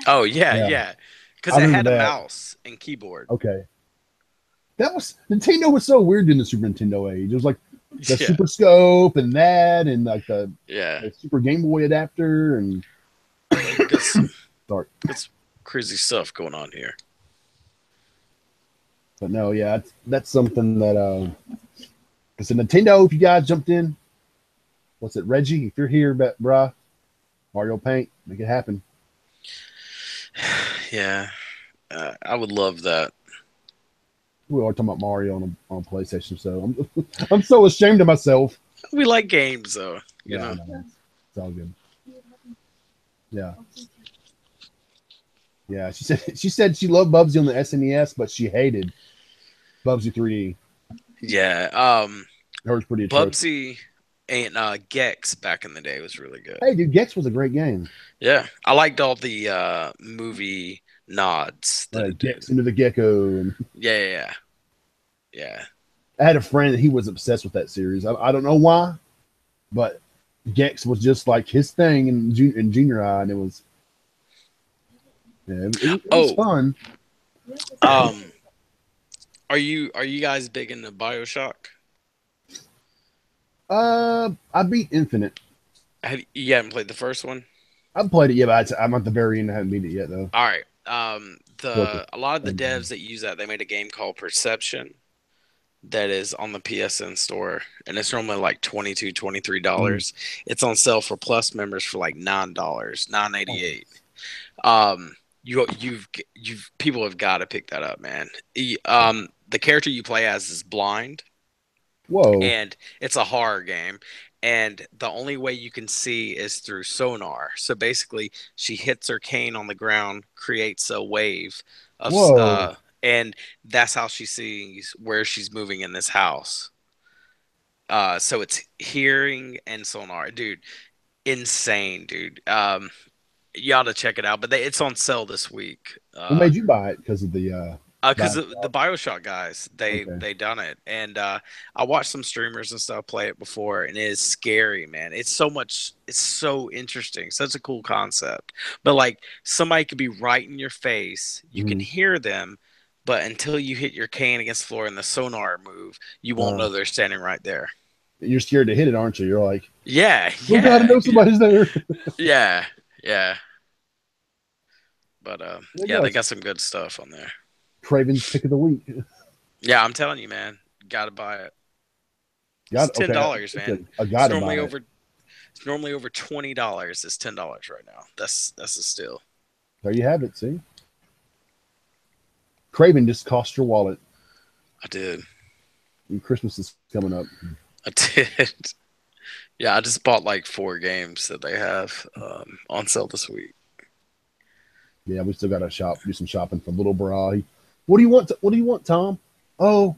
[SPEAKER 3] Oh, yeah. Because it had a mouse and keyboard.
[SPEAKER 1] Okay. Nintendo was so weird in the Super Nintendo age. It was like the Super Scope and that, and like the Super Game Boy adapter, and
[SPEAKER 3] it's crazy stuff going on here.
[SPEAKER 1] But no, yeah, that's something that it's a Nintendo. If you guys jumped in, what's it, Reggie? If you're here, Brah, Mario Paint, make it happen.
[SPEAKER 3] Yeah, I would love that.
[SPEAKER 1] We are talking about Mario on PlayStation, so I'm so ashamed of myself.
[SPEAKER 3] We like games, though. You know?
[SPEAKER 1] It's all good. Yeah. Yeah, she said she loved Bubsy on the SNES, but she hated Bubsy 3D.
[SPEAKER 3] Yeah.
[SPEAKER 1] Hers pretty atrocious.
[SPEAKER 3] Bubsy and Gex back in the day was really good.
[SPEAKER 1] Hey, dude, Gex was a great game.
[SPEAKER 3] Yeah, I liked all the movie nods.
[SPEAKER 1] Gex into the Gecko.
[SPEAKER 3] Yeah.
[SPEAKER 1] I had a friend that he was obsessed with that series. I don't know why, but Gex was just like his thing in junior high, and it was. Yeah, it was fun.
[SPEAKER 3] Are you guys big into BioShock?
[SPEAKER 1] I beat Infinite.
[SPEAKER 3] You haven't played the first one?
[SPEAKER 1] I've played it, yeah, but I'm at the very end. I haven't beat it yet, though.
[SPEAKER 3] All right. A lot of the devs that use that, they made a game called Perception that is on the PSN store, and it's normally like $22, $23. It's on sale for Plus members for like $9, $9.88. You've people have got to pick that up, man. The character you play as is blind.
[SPEAKER 1] Whoa.
[SPEAKER 3] And it's a horror game. And the only way you can see is through sonar. So basically, she hits her cane on the ground, creates a wave of and that's how she sees where she's moving in this house. So it's hearing and sonar. Dude, insane, dude. You ought to check it out. But it's on sale this week.
[SPEAKER 1] What made you buy it? Because of the
[SPEAKER 3] because the BioShock guys, they done it, and I watched some streamers and stuff play it before, and it is scary, man. It's so interesting, such a cool concept. But like somebody could be right in your face, you can hear them, but until you hit your cane against the floor and the sonar move, you won't know they're standing right there.
[SPEAKER 1] You're scared to hit it, aren't you? You're like,
[SPEAKER 3] yeah.
[SPEAKER 1] We gotta know somebody's there.
[SPEAKER 3] yeah. But they got some good stuff on there.
[SPEAKER 1] Craven's pick of the week.
[SPEAKER 3] Yeah, I'm telling you, man. Gotta buy it. It's $10, man. It's normally over $20. It's $10 right now. That's a steal.
[SPEAKER 1] There you have it. See, Craven just cost your wallet.
[SPEAKER 3] I did.
[SPEAKER 1] And Christmas is coming up.
[SPEAKER 3] I did. Yeah, I just bought like 4 games that they have on sale this week.
[SPEAKER 1] Yeah, we still got to do some shopping for little Brah. What do you want? What do you want, Tom? Oh,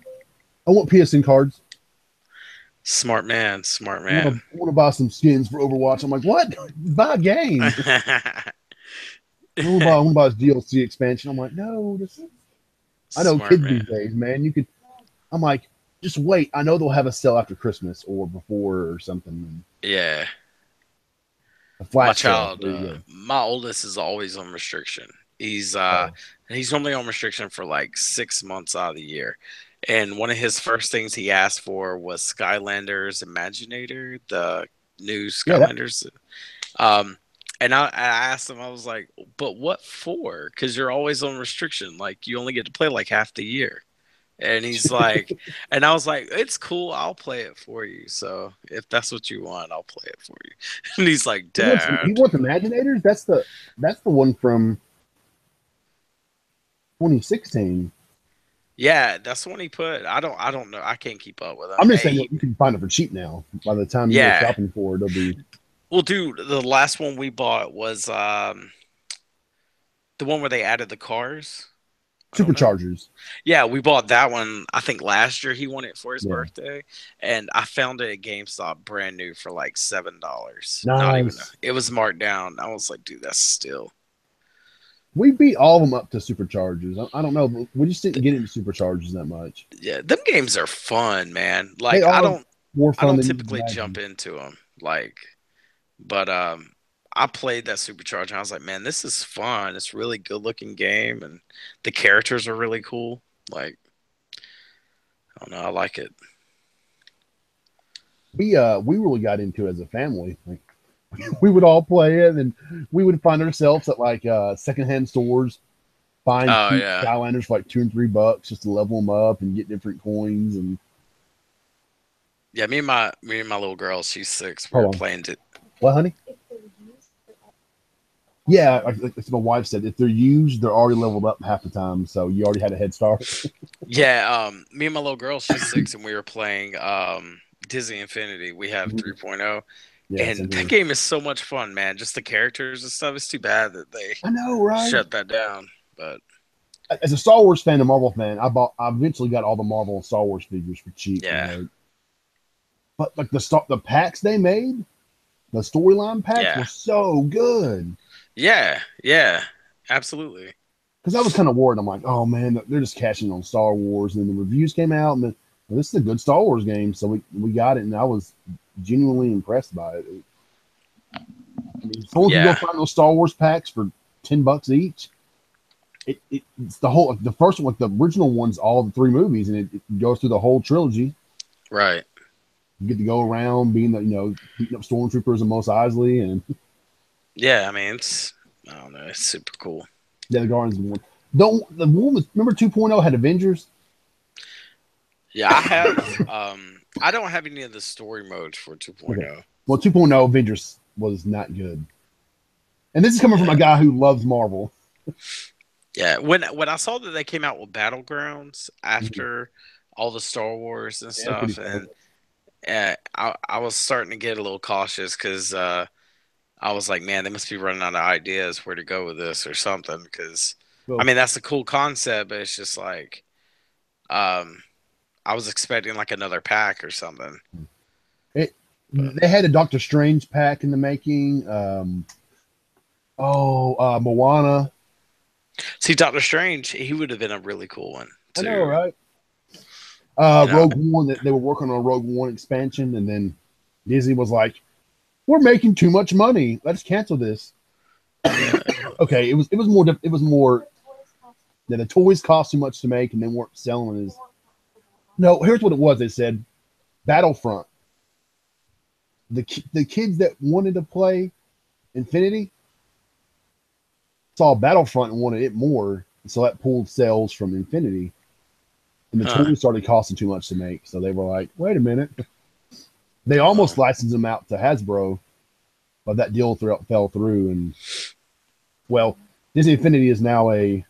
[SPEAKER 1] I want PSN cards.
[SPEAKER 3] Smart man.
[SPEAKER 1] I want to buy some skins for Overwatch. I'm like, what? Buy a game. I want to buy this DLC expansion. I'm like, no. I know kids these days, man. I'm like, just wait. I know they'll have a sale after Christmas or before or something.
[SPEAKER 3] Yeah.
[SPEAKER 1] A flash
[SPEAKER 3] My
[SPEAKER 1] sale.
[SPEAKER 3] child,
[SPEAKER 1] There you go.
[SPEAKER 3] my oldest is always on restriction. He's normally on restriction for like 6 months out of the year. And one of his first things he asked for was Skylanders Imaginator, the new Skylanders. And I asked him, I was like, but what for? Because you're always on restriction. Like, you only get to play like half the year. And he's like, and I was like, it's cool. I'll play it for you. So if that's what you want, I'll play it for you. And he's like, Dad.
[SPEAKER 1] He wants Imaginators? That's the one from 2016.
[SPEAKER 3] Yeah, that's the one he put. I don't know. I can't keep up with him.
[SPEAKER 1] I'm just saying you can find it for cheap now. By the time you go shopping for it, it'll be.
[SPEAKER 3] Well, dude, the last one we bought was the one where they added the cars.
[SPEAKER 1] Superchargers.
[SPEAKER 3] Yeah, we bought that one. I think last year he won it for his birthday, and I found it at GameStop brand new for like $7.
[SPEAKER 1] Nice.
[SPEAKER 3] Not even. It was marked down. I was like, dude, that's still.
[SPEAKER 1] We beat all of them up to Superchargers. I don't know, but we just didn't get into Superchargers that much.
[SPEAKER 3] Yeah, them games are fun, man. Like I don't typically jump into them, but I played that Supercharger and I was like, man, this is fun. It's a really good looking game and the characters are really cool. Like, I don't know, I like it.
[SPEAKER 1] We really got into it as a family. Like, we would all play it, and we would find ourselves at like secondhand stores buying Skylanders for like $2 and $3 just to level them up and get different coins. And
[SPEAKER 3] yeah, me and my little girl, she's 6. We're playing it.
[SPEAKER 1] What, honey? Yeah, like my wife said, if they're used, they're already leveled up half the time, so you already had a head start.
[SPEAKER 3] Yeah, me and my little girl, she's 6, and we were playing Disney Infinity. We have 3.0. Yeah, and that game is so much fun, man. Just the characters and stuff. It's too bad that they shut that down. But
[SPEAKER 1] as a Star Wars fan and Marvel fan, I eventually got all the Marvel and Star Wars figures for cheap.
[SPEAKER 3] Yeah.
[SPEAKER 1] You know? But like the packs they made, the storyline packs were so good.
[SPEAKER 3] Yeah, absolutely.
[SPEAKER 1] Because I was kind of worried. I'm like, oh man, they're just cashing on Star Wars. And then the reviews came out, and this is a good Star Wars game, so we got it, and I was genuinely impressed by it. I mean, someone can go find those Star Wars packs for $10 each. It's the first one, like the original one's all the 3 movies, and it goes through the whole trilogy.
[SPEAKER 3] Right.
[SPEAKER 1] You get to go around being beating up stormtroopers and Mos Eisley, and
[SPEAKER 3] yeah, I mean I don't know, it's super cool.
[SPEAKER 1] Yeah, the Guardians one. The one was, remember 2.0 had Avengers?
[SPEAKER 3] Yeah, I have. I don't have any of the story modes for 2.0.
[SPEAKER 1] Okay. Well, 2.0 Avengers was not good. And this is coming from a guy who loves Marvel.
[SPEAKER 3] Yeah, when I saw that they came out with Battlegrounds after all the Star Wars and stuff, and I was starting to get a little cautious because I was like, man, they must be running out of ideas where to go with this or something. Because I mean, that's a cool concept, but it's just like, I was expecting like another pack or something.
[SPEAKER 1] They had a Doctor Strange pack in the making. Moana.
[SPEAKER 3] See, Doctor Strange, he would have been a really cool one too.
[SPEAKER 1] I know, right? Rogue One, they were working on a Rogue One expansion, and then Disney was like, "We're making too much money. Let's cancel this." Okay, it was more. Yeah, the toys cost too much to make, and they weren't selling as. No, here's what it was. They said, Battlefront. The kids that wanted to play Infinity saw Battlefront and wanted it more, so that pulled sales from Infinity, and the toys started costing too much to make. So they were like, "Wait a minute." They almost licensed them out to Hasbro, but that deal fell through, and Disney Infinity is now a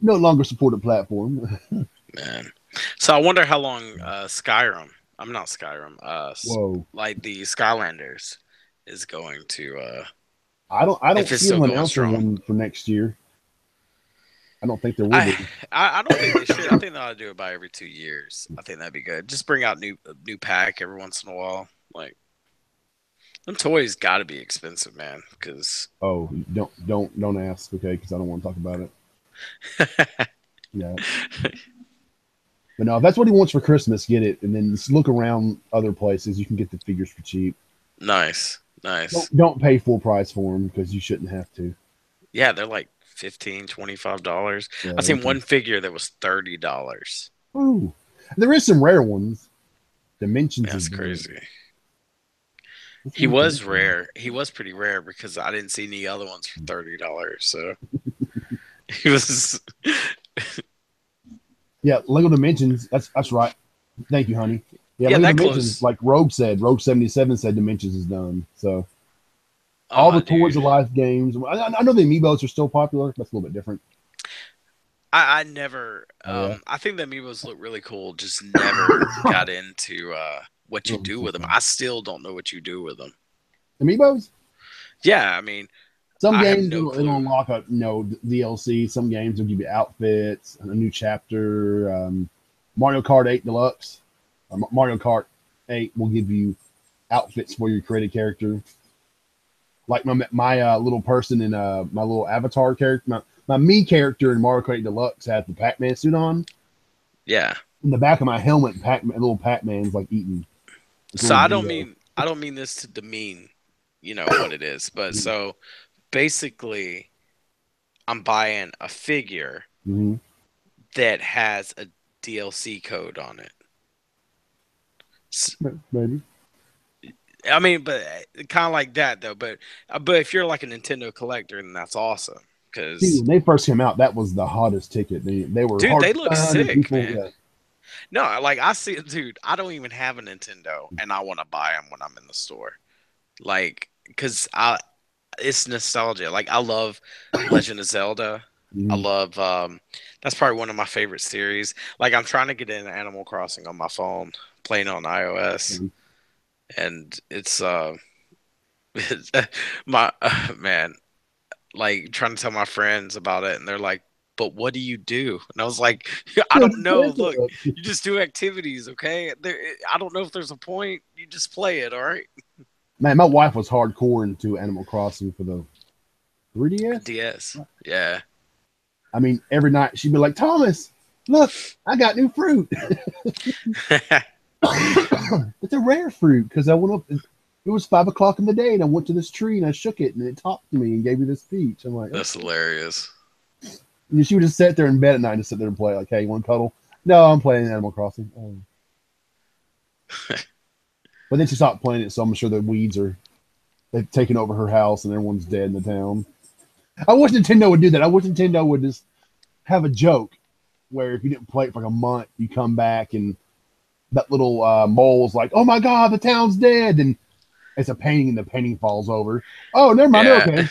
[SPEAKER 1] no longer supported platform.
[SPEAKER 3] Man. So I wonder how long Skyrim, like the Skylanders is going to
[SPEAKER 1] I don't see them announcing one for next year. I don't think there will be.
[SPEAKER 3] I don't think they should. I think they ought to do it by every 2 years. I think that'd be good. Just bring out new pack every once in a while. Like, them toys got to be expensive, man. Because
[SPEAKER 1] don't ask, okay? Because I don't want to talk about it. Yeah. But no, if that's what he wants for Christmas, get it, and then just look around other places. You can get the figures for cheap.
[SPEAKER 3] Nice.
[SPEAKER 1] Don't pay full price for them because you shouldn't have to.
[SPEAKER 3] Yeah, they're like $15, $25.
[SPEAKER 1] Yeah,
[SPEAKER 3] I seen one figure that was $30.
[SPEAKER 1] Ooh, there is some rare ones. Dimensions.
[SPEAKER 3] That's crazy. He was rare. He was pretty rare because I didn't see any other ones for $30. So he was.
[SPEAKER 1] Yeah, Lego Dimensions. That's right. Thank you, honey. Yeah,
[SPEAKER 3] Yeah,
[SPEAKER 1] Lego
[SPEAKER 3] that
[SPEAKER 1] Dimensions.
[SPEAKER 3] close.
[SPEAKER 1] Like Rogue 77 said, Dimensions is done. So all the Toys of Life games. I know the Amiibos are still popular. That's a little bit different.
[SPEAKER 3] I never. I think the Amiibos look really cool. Just never got into what you do with them. I still don't know what you do with them.
[SPEAKER 1] Amiibos?
[SPEAKER 3] Yeah, I mean,
[SPEAKER 1] some
[SPEAKER 3] I
[SPEAKER 1] games
[SPEAKER 3] have no
[SPEAKER 1] it'll unlock a DLC. Some games will give you outfits, a new chapter. Mario Kart 8 Deluxe, Mario Kart 8 will give you outfits for your created character. Like my little person in my little avatar character, my me character in Mario Kart 8 Deluxe has the Pac-Man suit on.
[SPEAKER 3] Yeah.
[SPEAKER 1] In the back of my helmet, little Pac-Man's like eating.
[SPEAKER 3] So I don't mean this to demean, what it is, but so basically, I'm buying a figure that has a DLC code on it.
[SPEAKER 1] Maybe.
[SPEAKER 3] I mean, but kind of like that though. But if you're like a Nintendo collector, then that's awesome. Because
[SPEAKER 1] when they first came out, that was the hottest ticket. They were
[SPEAKER 3] dude, they look sick, man.
[SPEAKER 1] Yeah.
[SPEAKER 3] No, like I see, dude. I don't even have a Nintendo, and I want to buy them when I'm in the store, like because it's nostalgia. Like I love Legend of Zelda. I love that's probably one of my favorite series. Like I'm trying to get into Animal Crossing on my phone, playing on iOS, and it's my man, like trying to tell my friends about it, and they're like, "But what do you do?" And I was like, "I don't know. Look, you just do activities, okay? I don't know if there's a point. You just play it, all right?"
[SPEAKER 1] Man, my wife was hardcore into Animal Crossing for the 3DS.
[SPEAKER 3] DS, yeah.
[SPEAKER 1] I mean, every night she'd be like, "Thomas, look, I got new fruit." It's a rare fruit because I went up. It was 5 o'clock in the day, and I went to this tree and I shook it, and it talked to me and gave me this speech. I'm like,
[SPEAKER 3] that's hilarious.
[SPEAKER 1] And she would just sit there in bed at night and sit there and play. Like, hey, you want to cuddle? No, I'm playing Animal Crossing. Oh. But then she stopped playing it, so I'm sure the weeds they've taken over her house and everyone's dead in the town. I wish Nintendo would do that. I wish Nintendo would just have a joke where if you didn't play it for like a month, you come back and that little mole's like, "Oh my God, the town's dead," and it's a painting and the painting falls over. Oh, never mind.
[SPEAKER 3] Yeah.
[SPEAKER 1] Okay.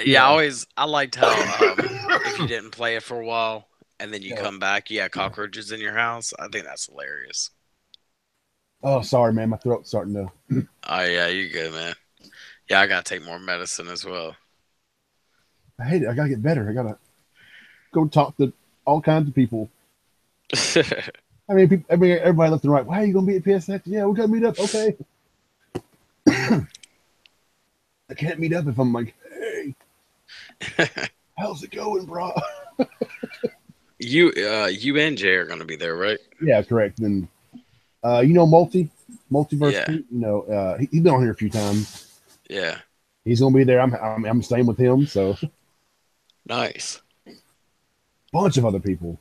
[SPEAKER 3] Yeah, I liked how if you didn't play it for a while and then you come back, you had cockroaches in your house. I think that's hilarious.
[SPEAKER 1] Oh, sorry, man. My throat's starting to.
[SPEAKER 3] Oh yeah, you good, man. Yeah, I gotta take more medicine as well.
[SPEAKER 1] I hate it. I gotta get better. I gotta go talk to all kinds of people. I mean, everybody left and right. Why are you gonna be at PSX? Yeah, we're gonna meet up. Okay. I can't meet up if I'm like, "Hey, how's it going, bro?"
[SPEAKER 3] You and Jay are gonna be there, right?
[SPEAKER 1] Yeah, correct. And Multiverse.
[SPEAKER 3] Yeah.
[SPEAKER 1] He's been on here a few times.
[SPEAKER 3] Yeah.
[SPEAKER 1] He's gonna be there. I'm staying with him. So
[SPEAKER 3] nice.
[SPEAKER 1] Bunch of other people.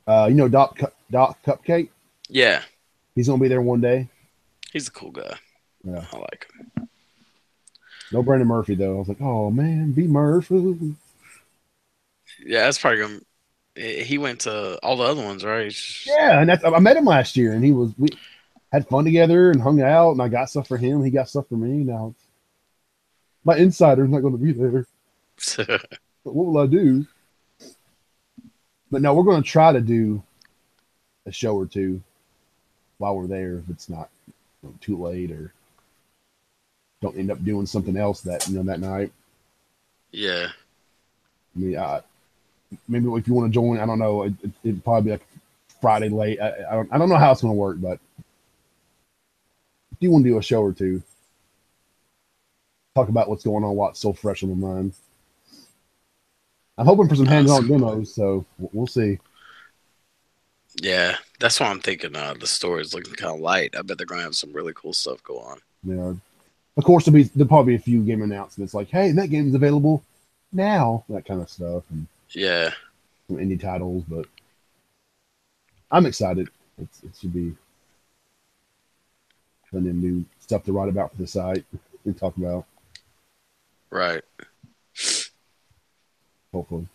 [SPEAKER 1] Doc Cupcake.
[SPEAKER 3] Yeah.
[SPEAKER 1] He's gonna be there one day.
[SPEAKER 3] He's a cool guy.
[SPEAKER 1] Yeah,
[SPEAKER 3] I like him.
[SPEAKER 1] No Brandon Murphy though. I was like, oh man, be Murphy.
[SPEAKER 3] Yeah, that's probably gonna. He went to all the other ones, right?
[SPEAKER 1] Yeah, and I met him last year, and we had fun together and hung out, and I got stuff for him. He got stuff for me. Now my insider's not going to be there. But what will I do? But no, we're going to try to do a show or two while we're there if it's not too late or don't end up doing something else that night.
[SPEAKER 3] Yeah.
[SPEAKER 1] I mean, maybe if you want to join, I don't know. It'd probably be like Friday late. I don't know how it's going to work, but if you want to do a show or two, talk about what's going on, what's so fresh on my mind. I'm hoping for some hands-on demos, so we'll see.
[SPEAKER 3] Yeah, that's why I'm thinking. The store is looking kind of light. I bet they're gonna have some really cool stuff go on.
[SPEAKER 1] Yeah. Of course, there'll probably be a few game announcements like, "Hey, that game's available now," that kind of stuff, and
[SPEAKER 3] Yeah,
[SPEAKER 1] some indie titles. But I'm excited. It should be fun and new stuff to write about for the site and talk about.
[SPEAKER 3] right.
[SPEAKER 1] Hopefully,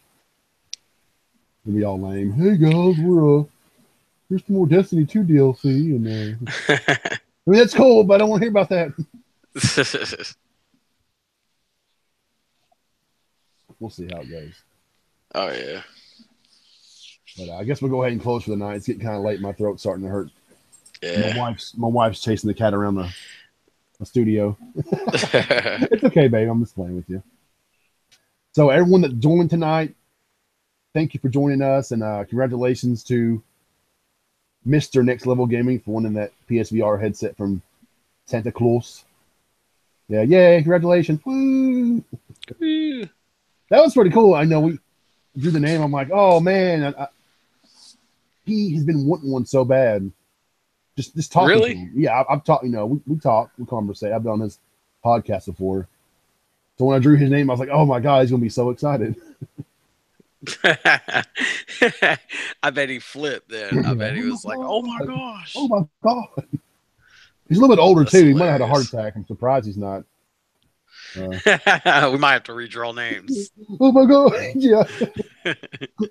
[SPEAKER 1] it'll be all lame. Hey guys, here's some more Destiny 2 DLC, and I mean that's cool, but I don't want to hear about that. We'll see how it goes.
[SPEAKER 3] Oh yeah.
[SPEAKER 1] But I guess we'll go ahead and close for the night. It's getting kind of late. My throat's starting to hurt.
[SPEAKER 3] Yeah.
[SPEAKER 1] My wife's chasing the cat around the studio. It's okay, babe. I'm just playing with you. So everyone that joined tonight, thank you for joining us, and congratulations to Mr. Next Level Gaming for winning that PSVR headset from Santa Claus. Yeah, yay! Congratulations! Woo! That was pretty cool. I know we drew the name. I'm like, oh man, he has been wanting one so bad. Just talking
[SPEAKER 3] Really?
[SPEAKER 1] to him. Yeah, I've talked. You know, we talk, we conversate. I've been on his podcast before. So when I drew his name, I was like, oh my god, he's gonna be so excited.
[SPEAKER 3] I bet he flipped then. I bet he was like, "Oh my gosh!"
[SPEAKER 1] Oh my god! He's a little bit older
[SPEAKER 3] That's
[SPEAKER 1] too. He might have had a heart
[SPEAKER 3] hilarious.
[SPEAKER 1] attack. I'm surprised he's not.
[SPEAKER 3] We might have to redraw names.
[SPEAKER 1] Oh my god! Yeah.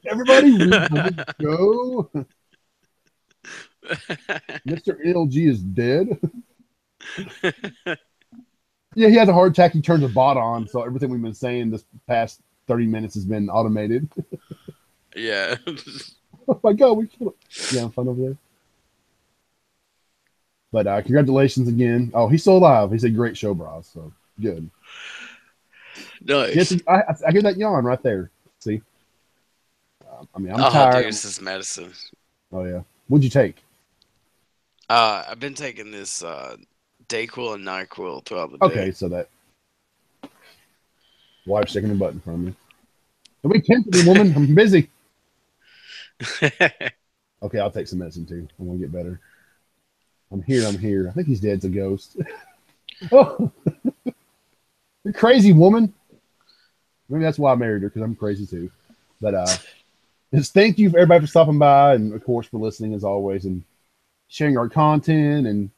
[SPEAKER 1] Everybody, read the show. Mr. LG is dead. Yeah, he has a heart attack. He turns a bot on, so everything we've been saying this past 30 minutes has been automated.
[SPEAKER 3] Yeah.
[SPEAKER 1] Oh my god, we killed him. Yeah, I'm fun over there. But congratulations again. Oh, he's still alive. He's a great show, Brah. So good.
[SPEAKER 3] Nice.
[SPEAKER 1] Yes, I hear that yawn right there. See? I mean, I'm
[SPEAKER 3] Oh,
[SPEAKER 1] tired.
[SPEAKER 3] dude, this is medicine.
[SPEAKER 1] Oh yeah. What'd you take?
[SPEAKER 3] I've been taking this Dayquil and NyQuil throughout the day.
[SPEAKER 1] Okay, so that wife's shaking the button from me. Don't be tempted me, woman. I'm busy. Okay, I'll take some medicine too. I want to get better. I'm here. I think he's dead. It's a ghost. Oh, you're crazy, woman. Maybe that's why I married her, because I'm crazy too. But just thank you for everybody for stopping by, and of course for listening as always, and sharing our content and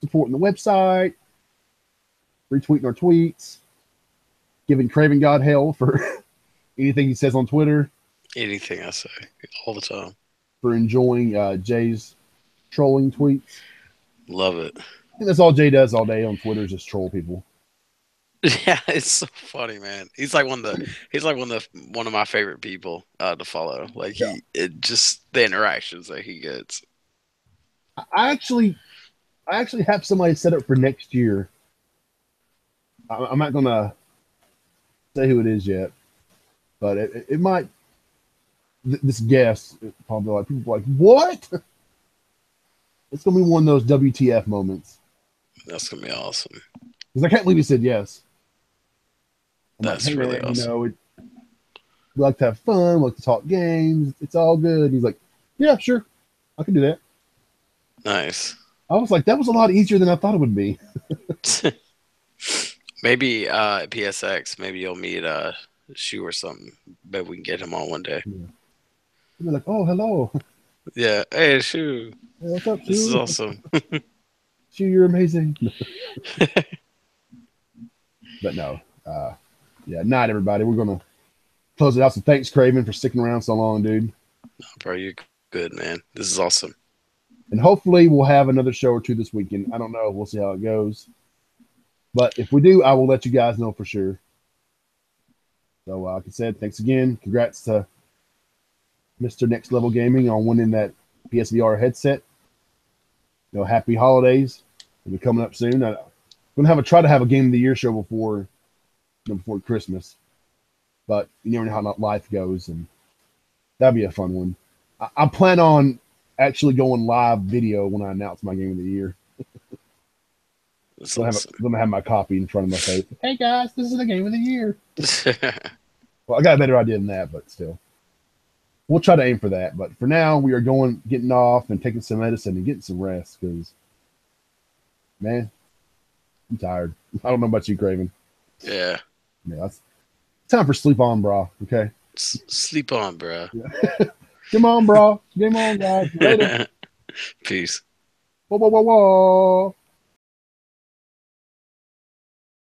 [SPEAKER 1] supporting the website, retweeting our tweets, giving Craven God hell for anything he says on Twitter.
[SPEAKER 3] Anything I say all the time.
[SPEAKER 1] For enjoying Jay's trolling tweets.
[SPEAKER 3] Love it.
[SPEAKER 1] I think that's all Jay does all day on Twitter is just troll people.
[SPEAKER 3] Yeah, it's so funny, man. He's like one of my favorite people to follow. Like just the interactions that he gets.
[SPEAKER 1] I actually have somebody set up for next year. I'm not gonna say who it is yet, but it might. This guest probably like people like what? It's gonna be one of those WTF moments.
[SPEAKER 3] That's gonna be awesome.
[SPEAKER 1] Because I can't believe he said yes. I'm
[SPEAKER 3] That's
[SPEAKER 1] like, hey,
[SPEAKER 3] really
[SPEAKER 1] man,
[SPEAKER 3] awesome.
[SPEAKER 1] You know, we like to have fun, we like to talk games. It's all good. He's like, yeah, sure, I can do that.
[SPEAKER 3] Nice.
[SPEAKER 1] I was like, that was a lot easier than I thought it would be.
[SPEAKER 3] Maybe PSX. Maybe you'll meet Shu or something. Maybe we can get him on one day.
[SPEAKER 1] Yeah. They're like, oh, hello.
[SPEAKER 3] Yeah. Hey, Shu.
[SPEAKER 1] Hey, what's up, Shu?
[SPEAKER 3] This is awesome.
[SPEAKER 1] Shu, you're amazing. But no. Yeah, night, everybody. We're going to close it out. So thanks, Craven, for sticking around so long, dude.
[SPEAKER 3] Oh, bro, you're good, man. This is awesome.
[SPEAKER 1] And hopefully we'll have another show or two this weekend. I don't know. We'll see how it goes. But if we do, I will let you guys know for sure. So, like I said, thanks again. Congrats to Mr. Next Level Gaming on winning that PSVR headset. You know, happy holidays. It'll be coming up soon. I'm gonna try to have a Game of the Year show before Christmas. But you never know how life goes, and that'd be a fun one. I plan on actually going live video when I announce my Game of the Year.
[SPEAKER 3] Awesome.
[SPEAKER 1] I'm gonna have my copy in front of my face. Hey guys, this is the Game of the Year. Well, I got a better idea than that, but still. we'll try to aim for that. But for now, we are getting off and taking some medicine and getting some rest because, man, I'm tired. I don't know about you, Craven.
[SPEAKER 3] Yeah.
[SPEAKER 1] Yeah, it's time for sleep on, bro. Okay.
[SPEAKER 3] Sleep on, bro.
[SPEAKER 1] Yeah. Come on, bro. Game on, guys. Later.
[SPEAKER 3] Peace.
[SPEAKER 1] Whoa, whoa, whoa, whoa.